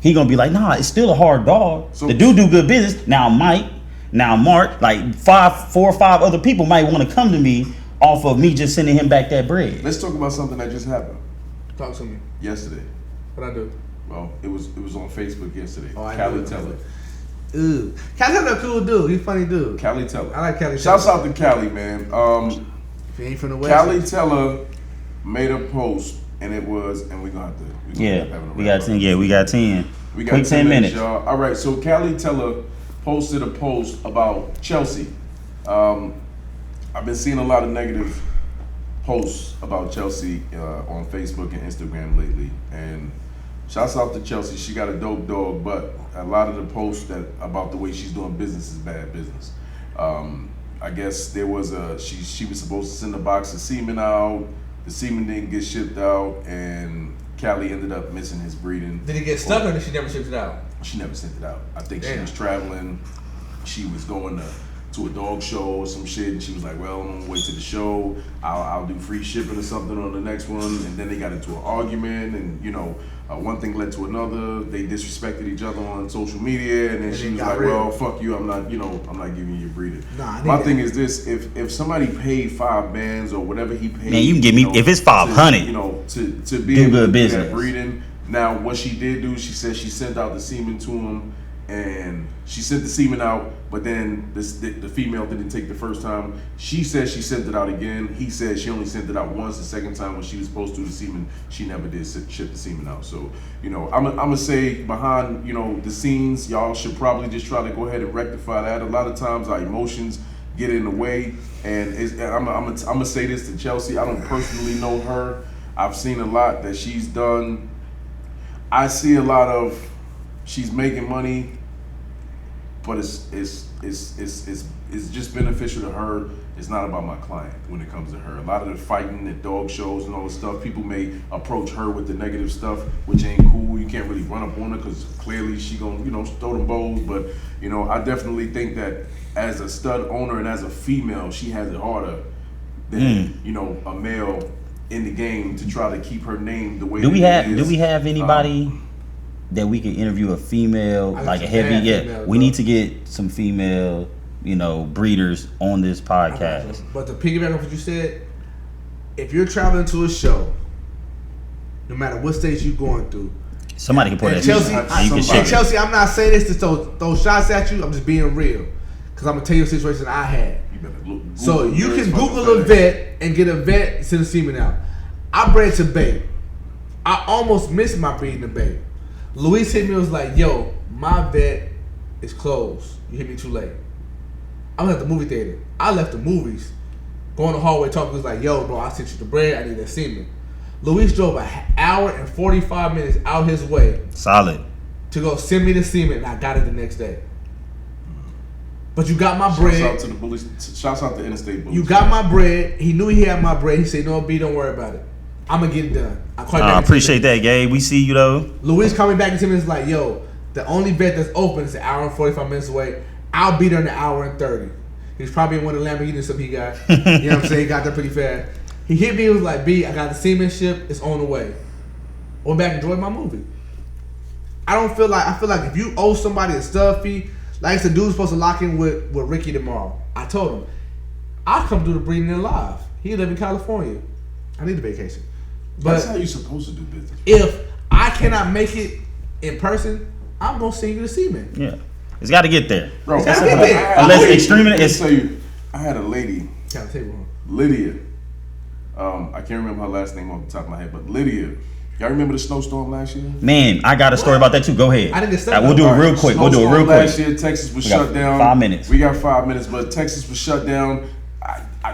S3: He gonna be like, nah, it's still a hard dog. So, the dude do good business. Now Mike, now Mark, like 4 or 5 other people might want to come to me off of me just sending him back that bread.
S2: Let's talk about something that just happened.
S1: Talk to me.
S2: Yesterday.
S1: What'd I do?
S2: Well, it was on Facebook yesterday.
S1: Oh,
S2: Callie Teller.
S1: Ooh. Callie Teller a cool dude. He's a funny dude.
S2: Callie Teller.
S1: I like Callie Teller.
S2: Shouts out to Callie, man.
S1: If you ain't from the West.
S2: Callie Teller made a post, and it was, and we're gonna have to.
S3: We got 10. We got 10.
S2: We got
S3: Quick 10 minutes,
S2: y'all. All right, so Callie Teller posted a post about Chelsea. I've been seeing a lot of negative posts about Chelsea on Facebook and Instagram lately, and shouts out to Chelsea. She got a dope dog, but a lot of the posts about the way she's doing business is bad business. I guess there was she was supposed to send a box of semen out. The semen didn't get shipped out, and Callie ended up missing his breeding.
S1: Did it get stuck or did she never ship it out?
S2: She never sent it out. I think she was traveling. She was going to a dog show or some shit, and she was like, well, I'm gonna wait to the show. I'll do free shipping or something on the next one. And then they got into an argument, and one thing led to another. They disrespected each other on social media, and then she was like,
S1: real.
S2: "Well, fuck you. I'm not giving you your breeder."
S1: Nah,
S2: my thing is this: if somebody paid $5 or whatever he paid,
S3: Man, you can give me if it's $500.
S2: To be
S3: do
S2: able
S3: good
S2: to do
S3: business.
S2: that breeding. Now, what she did do, she said she sent out the semen to him, and she sent the semen out, but then the female didn't take the first time. She said she sent it out again. He said she only sent it out once. The second time when she was supposed to do the semen, she never did ship the semen out. So, I'm gonna say behind, the scenes, y'all should probably just try to go ahead and rectify that. A lot of times our emotions get in the way, and I'm gonna say this to Chelsea. I don't personally know her. I've seen a lot that she's done. I see a lot of she's making money, but it's just beneficial to her. It's not about my client when it comes to her. A lot of the fighting at dog shows and all the stuff, people may approach her with the negative stuff, which ain't cool. You can't really run up on her because clearly she gonna throw them bows. But I definitely think that as a stud owner and as a female, she has it harder than a male in the game to try to keep her name the way
S3: Do we
S2: it is.
S3: have anybody that we can interview a female, like a heavy? Yeah, we need to get some female, breeders on this podcast.
S1: But to piggyback on what you said, if you're traveling to a show, no matter what stage you're going through,
S3: somebody can put
S1: and
S3: that.
S1: Chelsea, I'm not saying this to throw shots at you. I'm just being real, because I'm gonna tell you a situation I had. So you can Google a vet and get a vet send a semen out. I bred to bait. I almost missed my breeding to bait. Luis hit me and was like, "Yo, my vet is closed. You hit me too late." I'm at the movie theater. I left the movies, going the hallway talking. He was like, "Yo, bro, I sent you the bread. I need that semen." Luis drove an hour and 45 minutes out his way.
S3: Solid.
S1: To go send me the semen, and I got it the next day. But you got my bread.
S2: Shouts out to Interstate Bullies.
S1: You got my bread. He knew he had my bread. He said, "No, B, don't worry about it. I'm going to get it done."
S3: I appreciate that, Gabe. We see you, though.
S1: Luis coming back to me and is like, "Yo, the only vet that's open is an hour and 45 minutes away. I'll be there in an hour and 30. He's probably in one of the Lamborghinis or something he got. You know what I'm saying? He got there pretty fast. He hit me and was like, "B, I got the semen ship. It's on the way." Went back and enjoyed my movie. I feel like if you owe somebody a stud fee, like the dude's supposed to lock in with Ricky tomorrow. I told him, I'll come do the breeding in live. He live in California. I need a vacation. But
S2: that's how you're supposed to do business.
S1: If I cannot make it in person, I'm gonna send you the semen.
S3: Yeah, it's got to get there.
S2: Bro,
S1: it's gotta get there.
S3: Unless extreme.
S2: I had a lady, Lydia. I can't remember her last name off the top of my head, but Lydia. Y'all remember the snowstorm last year?
S3: Man, I got a story about that too. Go ahead.
S1: I didn't get
S3: we'll do it real quick.
S2: Last year, Texas was shut down.
S3: 5 minutes.
S2: We got 5 minutes, but Texas was shut down.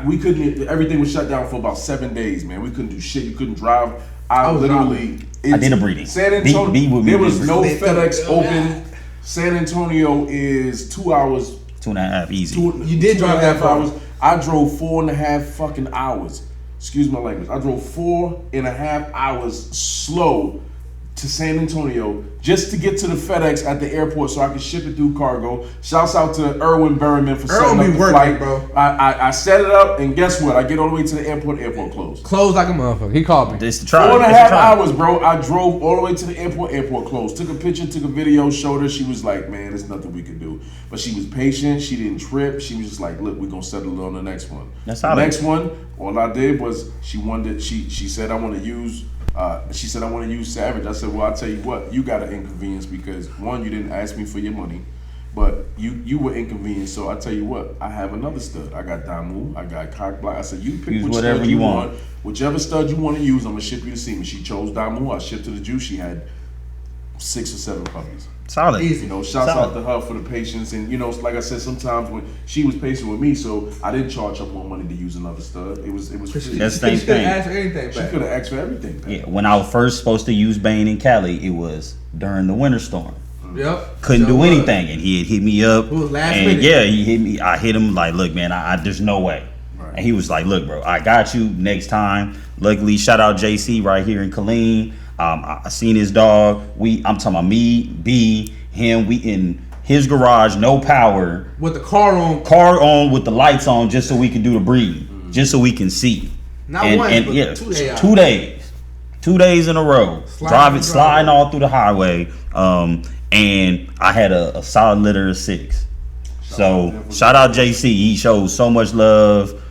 S2: We couldn't. Everything was shut down for about 7 days, man. We couldn't do shit. You couldn't drive. I
S3: did a breeding.
S2: San Antonio. There was no FedEx open. San Antonio is 2 hours.
S3: 2.5 easy.
S1: You did drive that far.
S2: Hours. I drove 4.5 fucking hours. Excuse my language. I drove 4.5 hours slow to San Antonio just to get to the FedEx at the airport so I could ship it through cargo. Shouts out to Erwin Berryman for setting up the flight.
S1: Bro.
S2: I set it up, and guess what? I get all the way to the airport closed.
S1: Closed like a motherfucker. He called me.
S3: This the try.
S2: 4.5 hours, bro. I drove all the way to the airport closed. Took a picture, took a video, showed her. She was like, "Man, there's nothing we can do." But she was patient. She didn't trip. She was just like, "Look, we're going to settle it on the next one."
S3: That's
S2: the next one, all I did was she said, "I want to use Savage." I said, "Well, I'll tell you what, you got an inconvenience because one, you didn't ask me for your money, but you were inconvenienced. So I tell you what, I have another stud. I got Damu, I got Cock Block." I said, "You pick which stud you want. Whichever stud you want to use, I'm gonna ship you the semen." She chose Damu. I shipped to the Jew. She had 6 or 7 puppies.
S3: Solid.
S2: Shouts out to her for the patience, and like I said, sometimes when she was patient with me, so I didn't charge her more money to use another stud. It was
S3: that's the same thing.
S1: She could have asked for anything.
S2: She could have asked for everything back.
S3: Yeah, when I was first supposed to use Bane in Cali, it was during the winter storm.
S1: Yep.
S3: Couldn't do anything, and he had hit me up.
S1: It was last
S3: and
S1: minute.
S3: Yeah, he hit me. I hit him like, "Look, man, I there's no way."
S2: Right.
S3: And he was like, "Look, bro, I got you next time." Luckily, shout out JC right here in Killeen. I seen his dog. I'm talking about me, B, him. We in his garage, no power,
S1: with the car
S3: on with the lights on, just so we can do the breeding, just so we can see.
S1: Not one, but
S3: 2 days.
S1: 2 days.
S3: 2 days in a row. sliding all through the highway. And I had a solid litter of 6. So shout out JC. He shows so much love.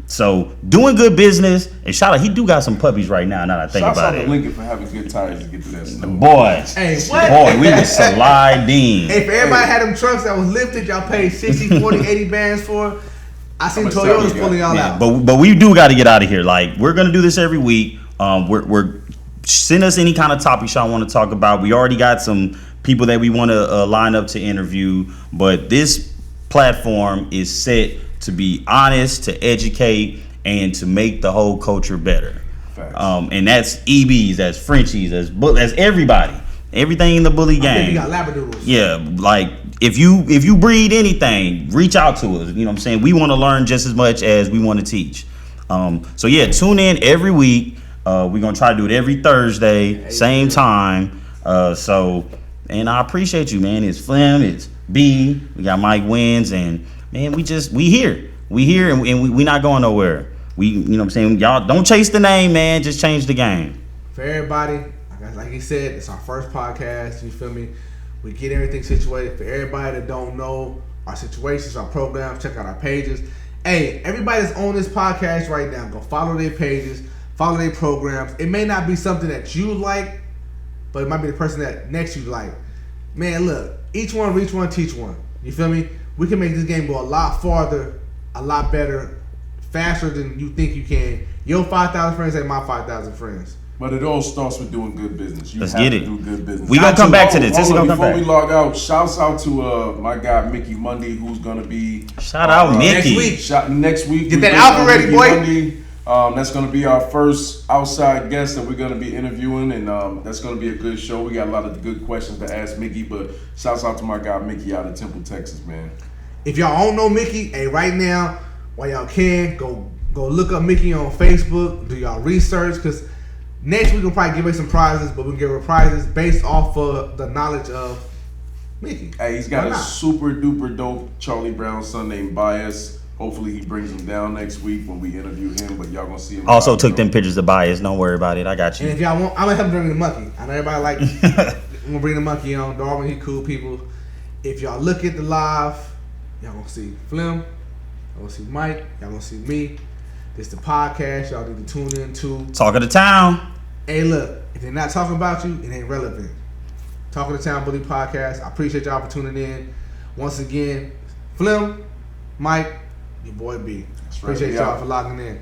S3: So doing good business, and shout out, he do got some puppies right now. Now that I think about it.
S2: Shout out to Lincoln for having good tires to get through that snow.
S3: Boy,
S1: hey, what?
S3: Boy, we was sliding.
S1: Hey, if everybody had them trucks that was lifted, y'all paid 60, 40, 80 bands for. I seen Toyotas pulling y'all out.
S3: But we do got to get out of here. Like, we're gonna do this every week. We're send us any kind of topics y'all want to talk about. We already got some people that we want to line up to interview, but this platform is set to be honest, to educate, and to make the whole culture better. And that's EBs, that's Frenchies, that's everybody, everything in the bully game.
S1: You got Labradoodles.
S3: Yeah, like if you breed anything, reach out to us. You know what I'm saying? We want to learn just as much as we want to teach. So yeah, tune in every week. We're gonna try to do it every Thursday, same time. And I appreciate you, man. It's Flim, it's B. We got Mike Wins, and man, we here, and we not going nowhere. You know what I'm saying? Y'all don't chase the name, man. Just change the game.
S1: For everybody, like he said, it's our first podcast. You feel me? We get everything situated. For everybody that don't know our situations, our programs, check out our pages. Hey, everybody that's on this podcast right now, go follow their pages, follow their programs. It may not be something that you like, but it might be the person that next you like. Man, look, each one reach one, teach one. You feel me? We can make this game go a lot farther, a lot better, faster than you think you can. Your 5,000 friends ain't my 5,000 friends.
S2: But it all starts with doing good business.
S3: Let's get it.
S2: Do good business.
S3: We gonna come back to this.
S2: Before we log out, shouts out to my guy Mickey Monday, who's gonna be
S3: shout out Mickey
S2: next week.
S1: Get that outfit ready, boy.
S2: Monday. That's going to be our first outside guest that we're going to be interviewing, and that's going to be a good show. We got a lot of good questions to ask Mickey, but shouts out to my guy Mickey out of Temple, Texas, man.
S1: If y'all don't know Mickey, hey, right now, while y'all can, go look up Mickey on Facebook, do y'all research, because next week we'll probably give away some prizes, but we'll give away prizes based off of the knowledge of Mickey.
S2: Hey, he's got a super duper dope Charlie Brown son named Bias. Hopefully he brings him down next week when we interview him, but y'all gonna see him.
S3: Also took them pictures of Bias. Don't worry about it. I got you.
S1: And if y'all want, I'm gonna help bring the monkey. I know everybody like. I'm gonna bring the monkey on. Darwin, he cool people. If y'all look at the live, y'all gonna see Flim. Y'all gonna see Mike. Y'all gonna see me. This the podcast. Y'all need to tune in to
S3: Talk of the Town.
S1: Hey, look. If they're not talking about you, it ain't relevant. Talk of the Town Bully Podcast. I appreciate y'all for tuning in. Once again, Flim, Mike. Your boy B. Appreciate y'all for logging in.